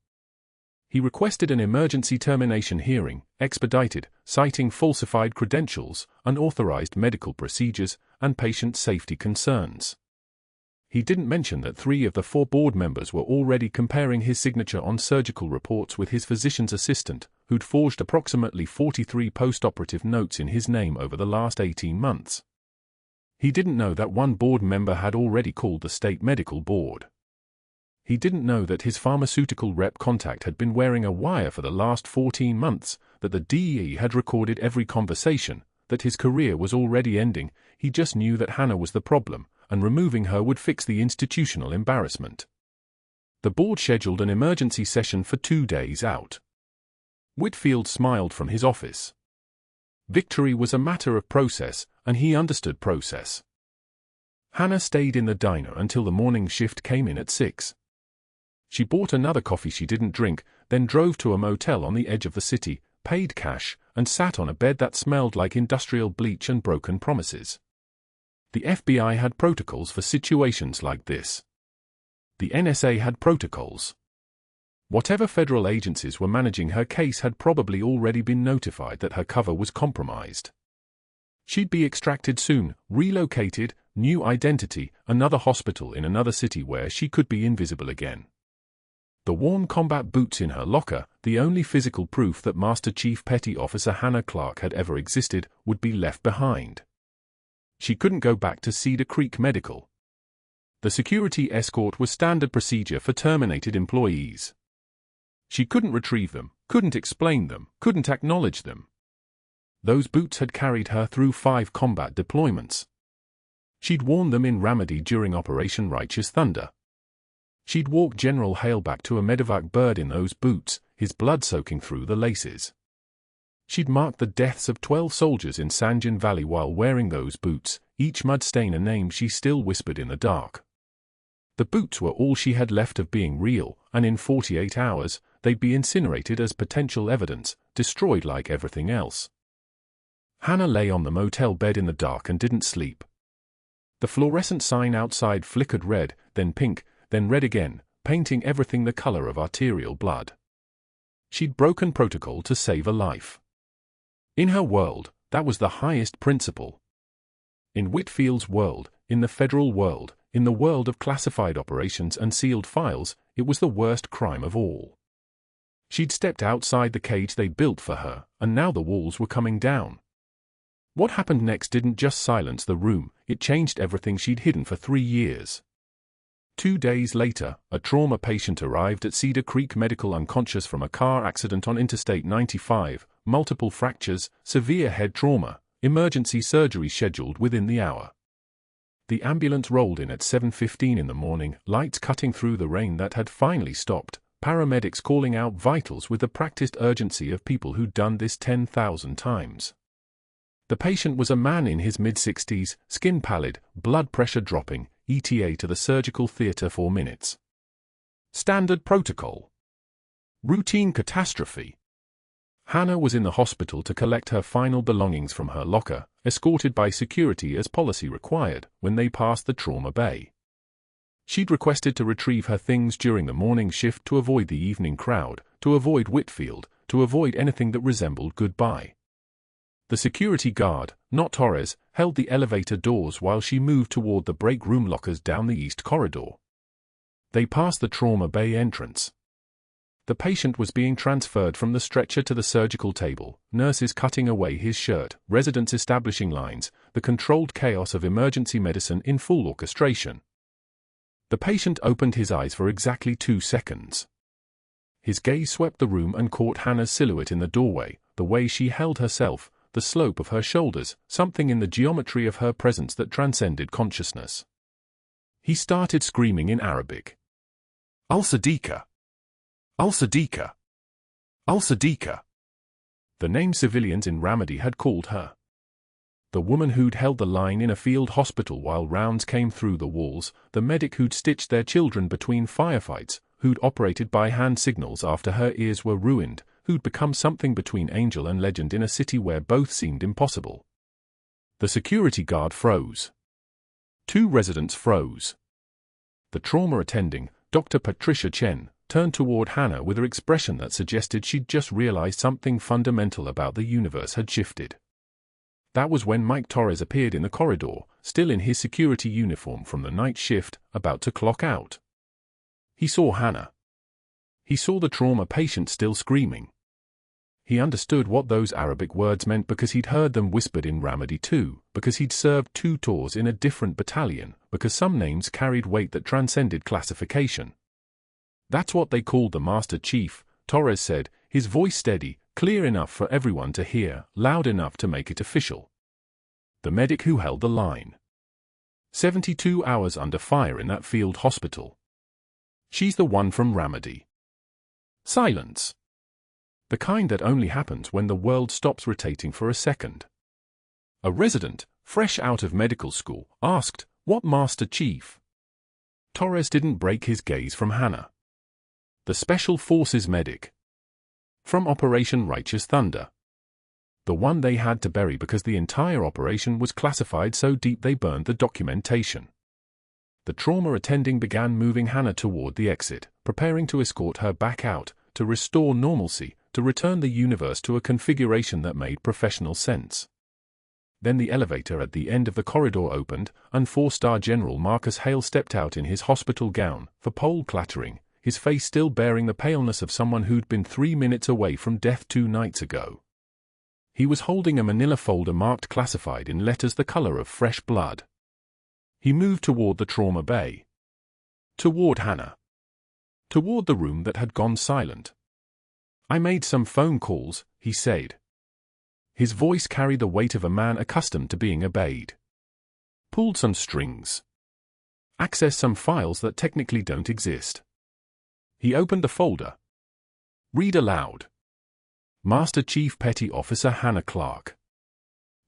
He requested an emergency termination hearing, expedited, citing falsified credentials, unauthorized medical procedures, and patient safety concerns. He didn't mention that 3 of the 4 board members were already comparing his signature on surgical reports with his physician's assistant, who'd forged approximately 43 post-operative notes in his name over the last 18 months. He didn't know that 1 board member had already called the state medical board. He didn't know that his pharmaceutical rep contact had been wearing a wire for the last 14 months, that the DE had recorded every conversation, that his career was already ending. He just knew that Hannah was the problem, and removing her would fix the institutional embarrassment. The board scheduled an emergency session for 2 days out. Whitfield smiled from his office. Victory was a matter of process, and he understood process. Hannah stayed in the diner until the morning shift came in at 6. She bought another coffee she didn't drink, then drove to a motel on the edge of the city, paid cash, and sat on a bed that smelled like industrial bleach and broken promises. The FBI had protocols for situations like this. The NSA had protocols. Whatever federal agencies were managing her case had probably already been notified that her cover was compromised. She'd be extracted soon, relocated, new identity, another hospital in another city where she could be invisible again. The worn combat boots in her locker, the only physical proof that Master Chief Petty Officer Hannah Clarke had ever existed, would be left behind. She couldn't go back to Cedar Creek Medical. The security escort was standard procedure for terminated employees. She couldn't retrieve them, couldn't explain them, couldn't acknowledge them. Those boots had carried her through 5 combat deployments. She'd worn them in Ramadi during Operation Righteous Thunder. She'd walked General Hale back to a medevac bird in those boots, his blood soaking through the laces. She'd marked the deaths of 12 soldiers in Sanjan Valley while wearing those boots, each mud stain a name she still whispered in the dark. The boots were all she had left of being real, and in 48 hours, they'd be incinerated as potential evidence, destroyed like everything else. Hannah lay on the motel bed in the dark and didn't sleep. The fluorescent sign outside flickered red, then pink, then red again, painting everything the color of arterial blood. She'd broken protocol to save a life. In her world, that was the highest principle. In Whitfield's world, in the federal world, in the world of classified operations and sealed files, it was the worst crime of all. She'd stepped outside the cage they built for her, and now the walls were coming down. What happened next didn't just silence the room, it changed everything she'd hidden for 3 years. 2 days later, a trauma patient arrived at Cedar Creek Medical unconscious from a car accident on Interstate 95, multiple fractures, severe head trauma, emergency surgery scheduled within the hour. The ambulance rolled in at 7:15 in the morning, lights cutting through the rain that had finally stopped, paramedics calling out vitals with the practiced urgency of people who'd done this 10,000 times. The patient was a man in his mid-60s, skin pallid, blood pressure dropping, ETA to the surgical theater 4 minutes. Standard protocol. Routine catastrophe. Hannah was in the hospital to collect her final belongings from her locker, escorted by security as policy required, when they passed the trauma bay. She'd requested to retrieve her things during the morning shift to avoid the evening crowd, to avoid Whitfield, to avoid anything that resembled goodbye. The security guard, not Torres, held the elevator doors while she moved toward the break room lockers down the east corridor. They passed the trauma bay entrance. The patient was being transferred from the stretcher to the surgical table, nurses cutting away his shirt, residents establishing lines, the controlled chaos of emergency medicine in full orchestration. The patient opened his eyes for exactly 2 seconds. His gaze swept the room and caught Hannah's silhouette in the doorway, the way she held herself, the slope of her shoulders, something in the geometry of her presence that transcended consciousness. He started screaming in Arabic. Al-Sadiqa! Al-Sadiqa! Al-Sadiqa! The name civilians in Ramadi had called her. The woman who'd held the line in a field hospital while rounds came through the walls, the medic who'd stitched their children between firefights, who'd operated by hand signals after her ears were ruined, who'd become something between angel and legend in a city where both seemed impossible. The security guard froze. 2 residents froze. The trauma attending, Dr. Patricia Chen, turned toward Hannah with an expression that suggested she'd just realized something fundamental about the universe had shifted. That was when Mike Torres appeared in the corridor, still in his security uniform from the night shift, about to clock out. He saw Hannah. He saw the trauma patient still screaming. He understood what those Arabic words meant because he'd heard them whispered in Ramadi too, because he'd served 2 tours in a different battalion, because some names carried weight that transcended classification. That's what they called the Master Chief, Torres said, his voice steady, clear enough for everyone to hear, loud enough to make it official. The medic who held the line. 72 hours under fire in that field hospital. She's the one from Ramadi. Silence. The kind that only happens when the world stops rotating for a second. A resident, fresh out of medical school, asked, "What Master Chief?" Torres didn't break his gaze from Hannah. The Special Forces medic. From Operation Righteous Thunder. The one they had to bury because the entire operation was classified so deep they burned the documentation. The trauma attending began moving Hannah toward the exit, preparing to escort her back out, to restore normalcy, to return the universe to a configuration that made professional sense. Then the elevator at the end of the corridor opened, and 4-star General Marcus Hale stepped out in his hospital gown, for pole clattering, his face still bearing the paleness of someone who'd been 3 minutes away from death 2 nights ago. He was holding a manila folder marked classified in letters the color of fresh blood. He moved toward the trauma bay. Toward Hannah. Toward the room that had gone silent. "I made some phone calls," he said. His voice carried the weight of a man accustomed to being obeyed. "Pulled some strings. Accessed some files that technically don't exist." He opened the folder. "Read aloud. Master Chief Petty Officer Hannah Clarke.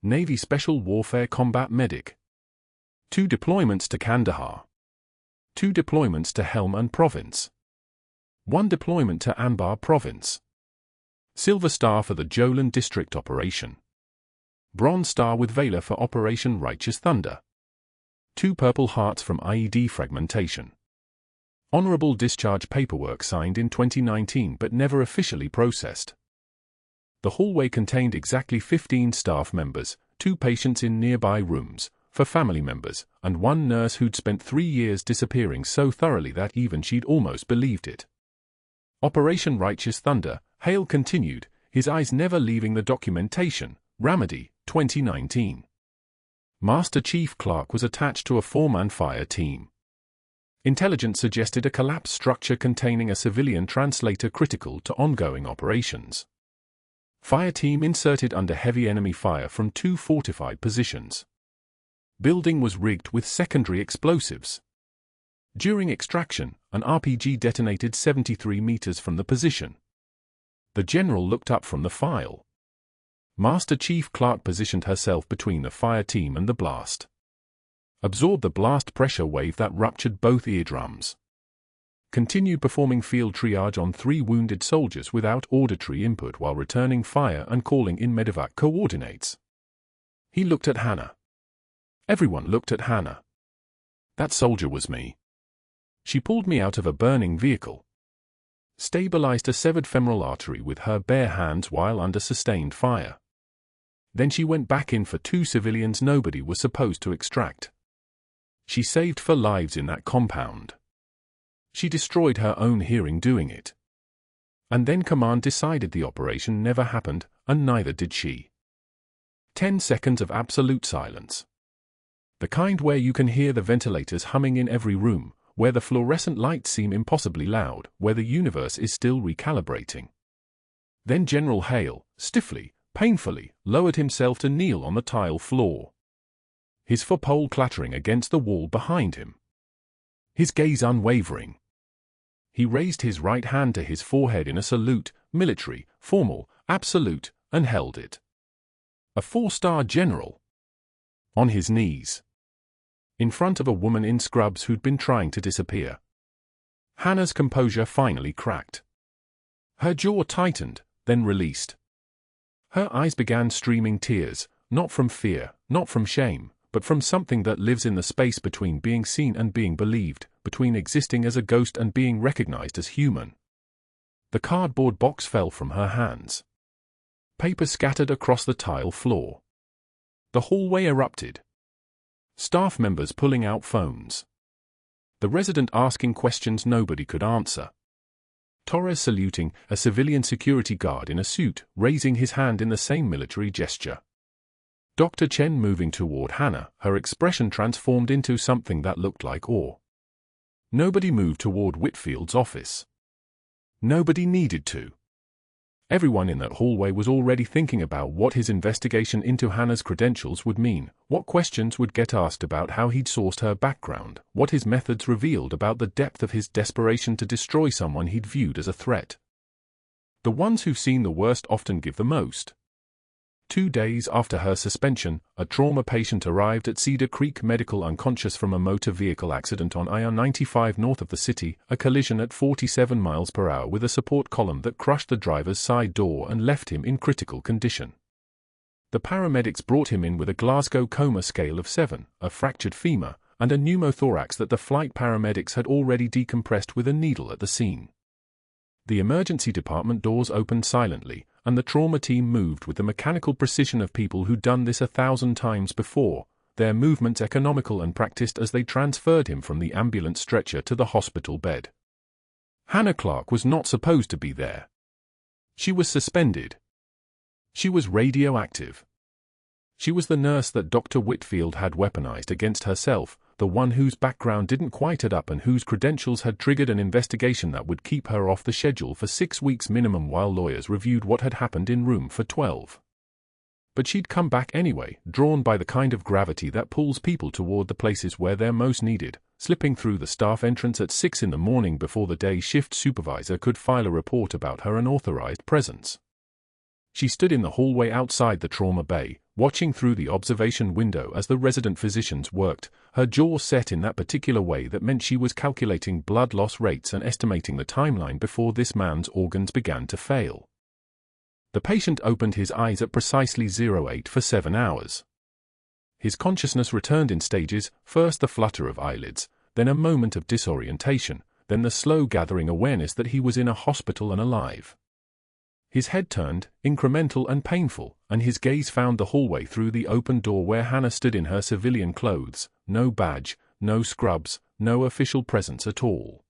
Navy Special Warfare Combat Medic. 2 deployments to Kandahar. 2 deployments to Helmand Province. 1 deployment to Anbar Province. Silver Star for the Jolan District Operation. Bronze Star with Valor for Operation Righteous Thunder. 2 Purple Hearts from IED fragmentation. Honorable discharge paperwork signed in 2019 but never officially processed." The hallway contained exactly 15 staff members, 2 patients in nearby rooms, for family members, and 1 nurse who'd spent 3 years disappearing so thoroughly that even she'd almost believed it. Operation Righteous Thunder, Hale continued, his eyes never leaving the documentation. Ramadi, 2019. Master Chief Clarke was attached to a 4-man fire team. Intelligence suggested a collapsed structure containing a civilian translator critical to ongoing operations. Fire team inserted under heavy enemy fire from 2 fortified positions. Building was rigged with secondary explosives. During extraction, an RPG detonated 73 meters from the position. The general looked up from the file. Master Chief Clarke positioned herself between the fire team and the blast. Absorbed the blast pressure wave that ruptured both eardrums. Continued performing field triage on 3 wounded soldiers without auditory input while returning fire and calling in medevac coordinates. He looked at Hannah. Everyone looked at Hannah. That soldier was me. She pulled me out of a burning vehicle. Stabilized a severed femoral artery with her bare hands while under sustained fire. Then she went back in for 2 civilians nobody was supposed to extract. She saved 4 lives in that compound. She destroyed her own hearing doing it. And then command decided the operation never happened, and neither did she. 10 seconds of absolute silence. The kind where you can hear the ventilators humming in every room, where the fluorescent lights seem impossibly loud, where the universe is still recalibrating. Then General Hale, stiffly, painfully, lowered himself to kneel on the tile floor. His footpole clattering against the wall behind him. His gaze unwavering. He raised his right hand to his forehead in a salute, military, formal, absolute, and held it. A 4-star general. On his knees. In front of a woman in scrubs who'd been trying to disappear. Hannah's composure finally cracked. Her jaw tightened, then released. Her eyes began streaming tears, not from fear, not from shame, but from something that lives in the space between being seen and being believed, between existing as a ghost and being recognized as human. The cardboard box fell from her hands. Paper scattered across the tile floor. The hallway erupted. Staff members pulling out phones. The resident asking questions nobody could answer. Torres saluting, a civilian security guard in a suit, raising his hand in the same military gesture. Dr. Chen moving toward Hannah, her expression transformed into something that looked like awe. Nobody moved toward Whitfield's office. Nobody needed to. Everyone in that hallway was already thinking about what his investigation into Hannah's credentials would mean, what questions would get asked about how he'd sourced her background, what his methods revealed about the depth of his desperation to destroy someone he'd viewed as a threat. The ones who've seen the worst often give the most. 2 days after her suspension, a trauma patient arrived at Cedar Creek Medical unconscious from a motor vehicle accident on I-95 north of the city, a collision at 47 miles per hour with a support column that crushed the driver's side door and left him in critical condition. The paramedics brought him in with a Glasgow coma scale of 7, a fractured femur, and a pneumothorax that the flight paramedics had already decompressed with a needle at the scene. The emergency department doors opened silently, and the trauma team moved with the mechanical precision of people who'd done this 1,000 times before, their movements economical and practiced as they transferred him from the ambulance stretcher to the hospital bed. Hannah Clarke was not supposed to be there. She was suspended. She was radioactive. She was the nurse that Dr. Whitfield had weaponized against herself, the one whose background didn't quite add up and whose credentials had triggered an investigation that would keep her off the schedule for 6 weeks minimum while lawyers reviewed what had happened in room for 12. But she'd come back anyway, drawn by the kind of gravity that pulls people toward the places where they're most needed, slipping through the staff entrance at 6 in the morning before the day shift supervisor could file a report about her unauthorized presence. She stood in the hallway outside the trauma bay, watching through the observation window as the resident physicians worked, her jaw set in that particular way that meant she was calculating blood loss rates and estimating the timeline before this man's organs began to fail. The patient opened his eyes at precisely 08 for 7 hours. His consciousness returned in stages, first the flutter of eyelids, then a moment of disorientation, then the slow gathering awareness that he was in a hospital and alive. His head turned, incremental and painful, and his gaze found the hallway through the open door where Hannah stood in her civilian clothes, no badge, no scrubs, no official presence at all.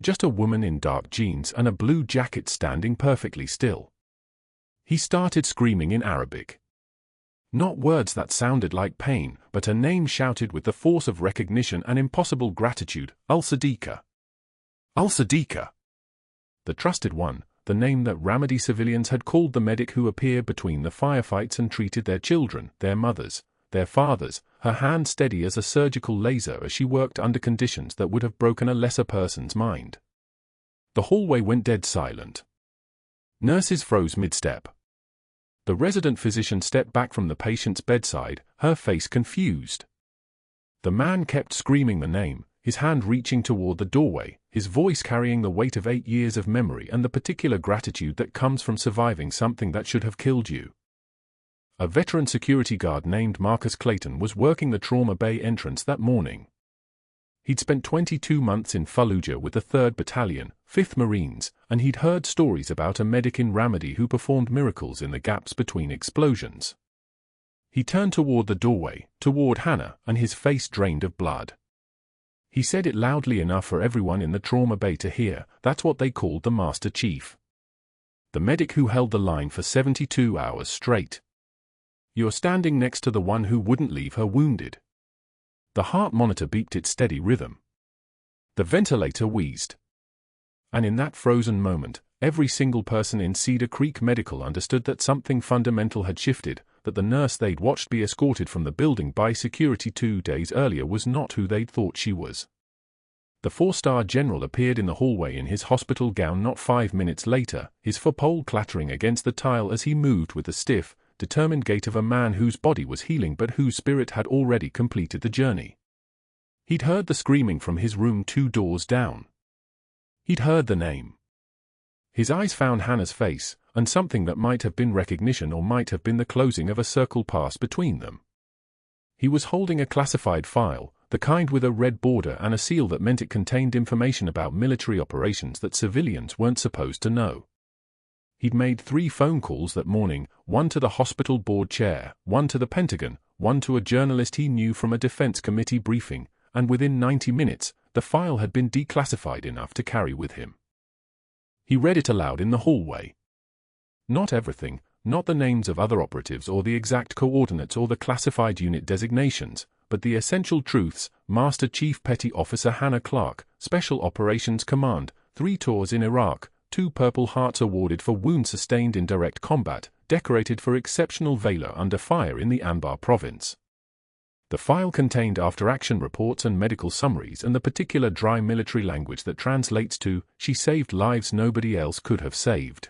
Just a woman in dark jeans and a blue jacket standing perfectly still. He started screaming in Arabic. Not words that sounded like pain, but a name shouted with the force of recognition and impossible gratitude, Al-Sadiqa. Al-Sadiqa. The trusted one. The name that Ramadi civilians had called the medic who appeared between the firefights and treated their children, their mothers, their fathers, her hand steady as a surgical laser as she worked under conditions that would have broken a lesser person's mind. The hallway went dead silent. Nurses froze mid-step. The resident physician stepped back from the patient's bedside, her face confused. The man kept screaming the name, his hand reaching toward the doorway, his voice carrying the weight of 8 years of memory and the particular gratitude that comes from surviving something that should have killed you. A veteran security guard named Marcus Clayton was working the trauma bay entrance that morning. He'd spent 22 months in Fallujah with the 3rd Battalion, 5th Marines, and he'd heard stories about a medic in Ramadi who performed miracles in the gaps between explosions. He turned toward the doorway, toward Hannah, and his face drained of blood. He said it loudly enough for everyone in the trauma bay to hear. That's what they called the Master Chief. The medic who held the line for 72 hours straight. You're standing next to the one who wouldn't leave her wounded. The heart monitor beeped its steady rhythm. The ventilator wheezed. And in that frozen moment, every single person in Cedar Creek Medical understood that something fundamental had shifted, that the nurse they'd watched be escorted from the building by security 2 days earlier was not who they'd thought she was. The 4-star general appeared in the hallway in his hospital gown not 5 minutes later, his footpole clattering against the tile as he moved with the stiff, determined gait of a man whose body was healing but whose spirit had already completed the journey. He'd heard the screaming from his room 2 doors down. He'd heard the name. His eyes found Hannah's face, and something that might have been recognition or might have been the closing of a circle passed between them. He was holding a classified file, the kind with a red border and a seal that meant it contained information about military operations that civilians weren't supposed to know. He'd made 3 phone calls that morning, one to the hospital board chair, one to the Pentagon, one to a journalist he knew from a defense committee briefing, and within 90 minutes, the file had been declassified enough to carry with him. He read it aloud in the hallway. Not everything, not the names of other operatives or the exact coordinates or the classified unit designations, but the essential truths: Master Chief Petty Officer Hannah Clarke, Special Operations Command, 3 tours in Iraq, 2 Purple Hearts awarded for wounds sustained in direct combat, decorated for exceptional valor under fire in the Anbar province. The file contained after-action reports and medical summaries and the particular dry military language that translates to, "She saved lives nobody else could have saved."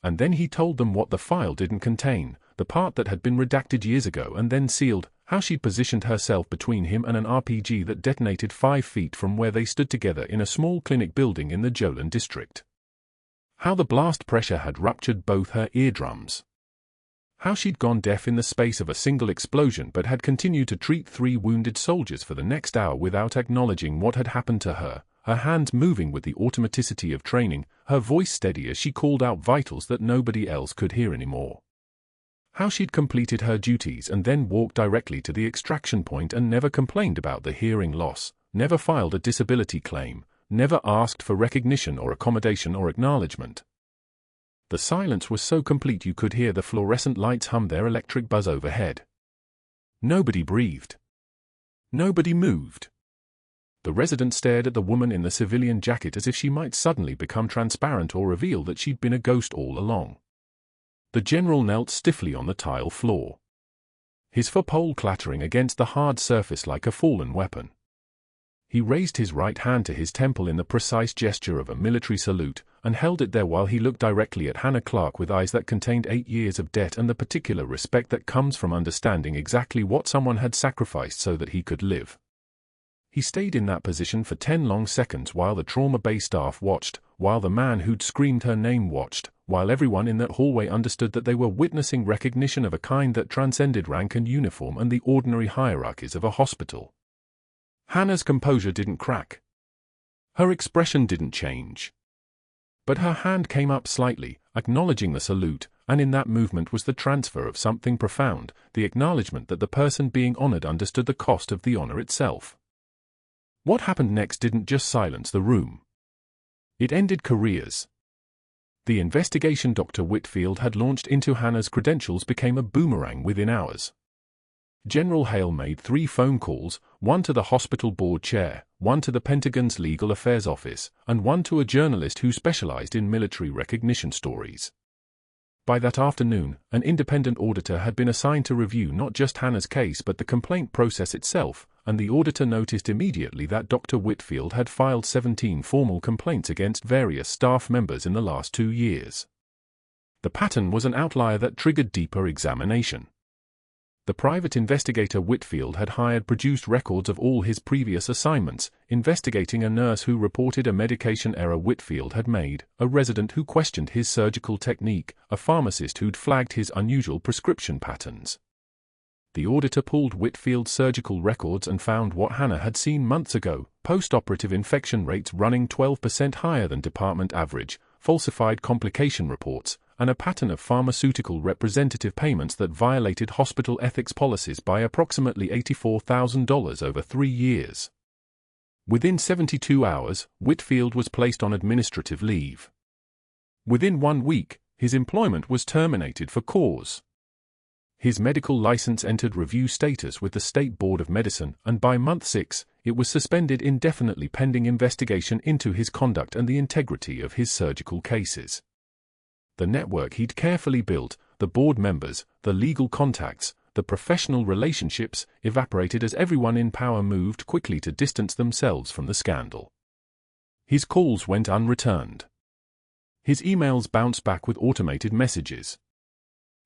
And then he told them what the file didn't contain, the part that had been redacted years ago and then sealed, how she'd positioned herself between him and an RPG that detonated 5 feet from where they stood together in a small clinic building in the Jolan district. How the blast pressure had ruptured both her eardrums. How she'd gone deaf in the space of a single explosion but had continued to treat 3 wounded soldiers for the next hour without acknowledging what had happened to her, her hands moving with the automaticity of training, her voice steady as she called out vitals that nobody else could hear anymore. How she'd completed her duties and then walked directly to the extraction point and never complained about the hearing loss, never filed a disability claim, never asked for recognition or accommodation or acknowledgement. The silence was so complete you could hear the fluorescent lights hum their electric buzz overhead. Nobody breathed. Nobody moved. The resident stared at the woman in the civilian jacket as if she might suddenly become transparent or reveal that she'd been a ghost all along. The general knelt stiffly on the tile floor, his footpole clattering against the hard surface like a fallen weapon. He raised his right hand to his temple in the precise gesture of a military salute, and held it there while he looked directly at Hannah Clarke with eyes that contained 8 years of debt and the particular respect that comes from understanding exactly what someone had sacrificed so that he could live. He stayed in that position for 10 long seconds while the trauma bay staff watched, while the man who'd screamed her name watched, while everyone in that hallway understood that they were witnessing recognition of a kind that transcended rank and uniform and the ordinary hierarchies of a hospital. Hannah's composure didn't crack. Her expression didn't change. But her hand came up slightly, acknowledging the salute, and in that movement was the transfer of something profound, the acknowledgement that the person being honored understood the cost of the honor itself. What happened next didn't just silence the room. It ended careers. The investigation Dr. Whitfield had launched into Hannah's credentials became a boomerang within hours. General Hale made 3 phone calls, one to the hospital board chair, one to the Pentagon's Legal Affairs Office, and one to a journalist who specialized in military recognition stories. By that afternoon, an independent auditor had been assigned to review not just Hannah's case but the complaint process itself, and the auditor noticed immediately that Dr. Whitfield had filed 17 formal complaints against various staff members in the last 2 years. The pattern was an outlier that triggered deeper examination. The private investigator Whitfield had hired produced records of all his previous assignments, investigating a nurse who reported a medication error Whitfield had made, a resident who questioned his surgical technique, a pharmacist who'd flagged his unusual prescription patterns. The auditor pulled Whitfield's surgical records and found what Hannah had seen months ago: post-operative infection rates running 12% higher than department average, falsified complication reports, and a pattern of pharmaceutical representative payments that violated hospital ethics policies by approximately $84,000 over 3 years. Within 72 hours, Whitfield was placed on administrative leave. Within 1 week, his employment was terminated for cause. His medical license entered review status with the State Board of Medicine, and by month 6, it was suspended indefinitely pending investigation into his conduct and the integrity of his surgical cases. The network he'd carefully built, the board members, the legal contacts, the professional relationships, evaporated as everyone in power moved quickly to distance themselves from the scandal. His calls went unreturned. His emails bounced back with automated messages.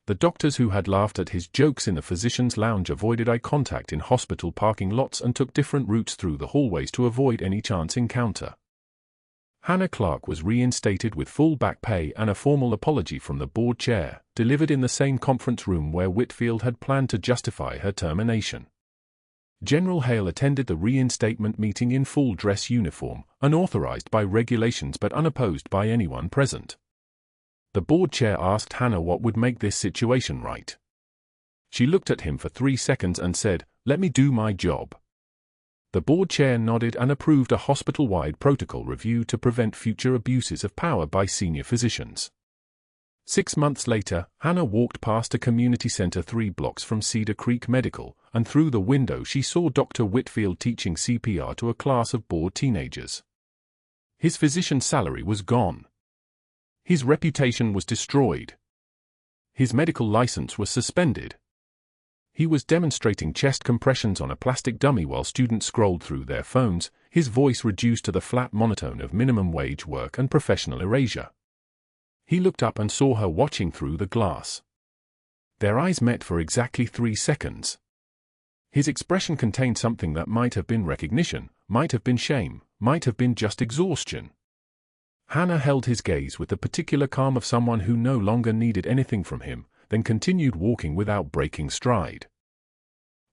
The doctors who had laughed at his jokes in the physician's lounge avoided eye contact in hospital parking lots and took different routes through the hallways to avoid any chance encounter. Hannah Clarke was reinstated with full back pay and a formal apology from the board chair, delivered in the same conference room where Whitfield had planned to justify her termination. General Hale attended the reinstatement meeting in full dress uniform, unauthorized by regulations but unopposed by anyone present. The board chair asked Hannah what would make this situation right. She looked at him for 3 seconds and said, "Let me do my job." The board chair nodded and approved a hospital-wide protocol review to prevent future abuses of power by senior physicians. 6 months later, Hannah walked past a community center 3 blocks from Cedar Creek Medical, and through the window she saw Dr. Whitfield teaching CPR to a class of bored teenagers. His physician's salary was gone. His reputation was destroyed. His medical license was suspended. He was demonstrating chest compressions on a plastic dummy while students scrolled through their phones, his voice reduced to the flat monotone of minimum wage work and professional erasure. He looked up and saw her watching through the glass. Their eyes met for exactly 3 seconds. His expression contained something that might have been recognition, might have been shame, might have been just exhaustion. Hannah held his gaze with the particular calm of someone who no longer needed anything from him, then continued walking without breaking stride.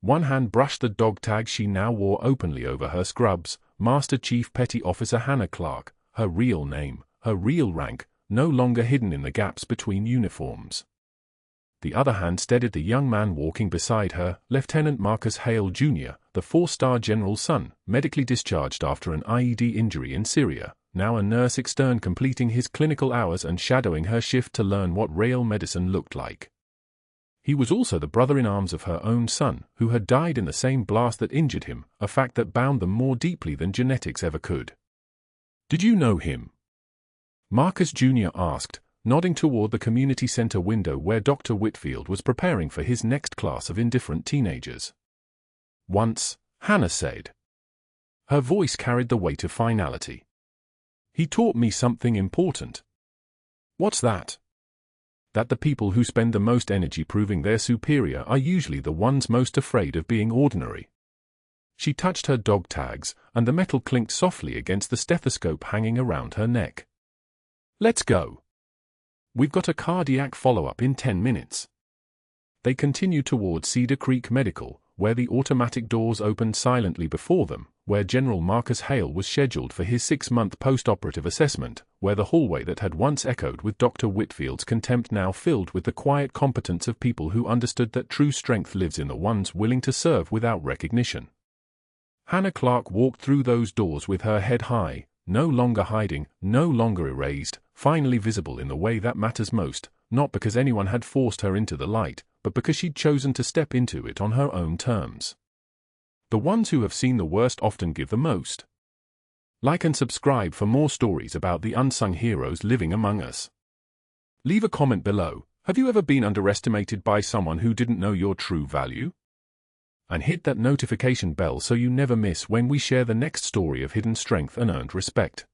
One hand brushed the dog tag she now wore openly over her scrubs, Master Chief Petty Officer Hannah Clarke, her real name, her real rank, no longer hidden in the gaps between uniforms. The other hand steadied the young man walking beside her, Lieutenant Marcus Hale Jr., the 4-star general's son, medically discharged after an IED injury in Syria, now a nurse extern completing his clinical hours and shadowing her shift to learn what real medicine looked like. He was also the brother-in-arms of her own son, who had died in the same blast that injured him, a fact that bound them more deeply than genetics ever could. "Did you know him?" Marcus Jr. asked, nodding toward the community center window where Dr. Whitfield was preparing for his next class of indifferent teenagers. "Once," Hannah said. Her voice carried the weight of finality. "He taught me something important." "What's that?" "That the people who spend the most energy proving they're superior are usually the ones most afraid of being ordinary." She touched her dog tags, and the metal clinked softly against the stethoscope hanging around her neck. "Let's go. We've got a cardiac follow-up in 10 minutes. They continued toward Cedar Creek Medical, where the automatic doors opened silently before them, where General Marcus Hale was scheduled for his 6-month post-operative assessment, where the hallway that had once echoed with Dr. Whitfield's contempt now filled with the quiet competence of people who understood that true strength lives in the ones willing to serve without recognition. Hannah Clarke walked through those doors with her head high, no longer hiding, no longer erased, finally visible in the way that matters most, not because anyone had forced her into the light, but because she'd chosen to step into it on her own terms. The ones who have seen the worst often give the most. Like and subscribe for more stories about the unsung heroes living among us. Leave a comment below. Have you ever been underestimated by someone who didn't know your true value? And hit that notification bell so you never miss when we share the next story of hidden strength and earned respect.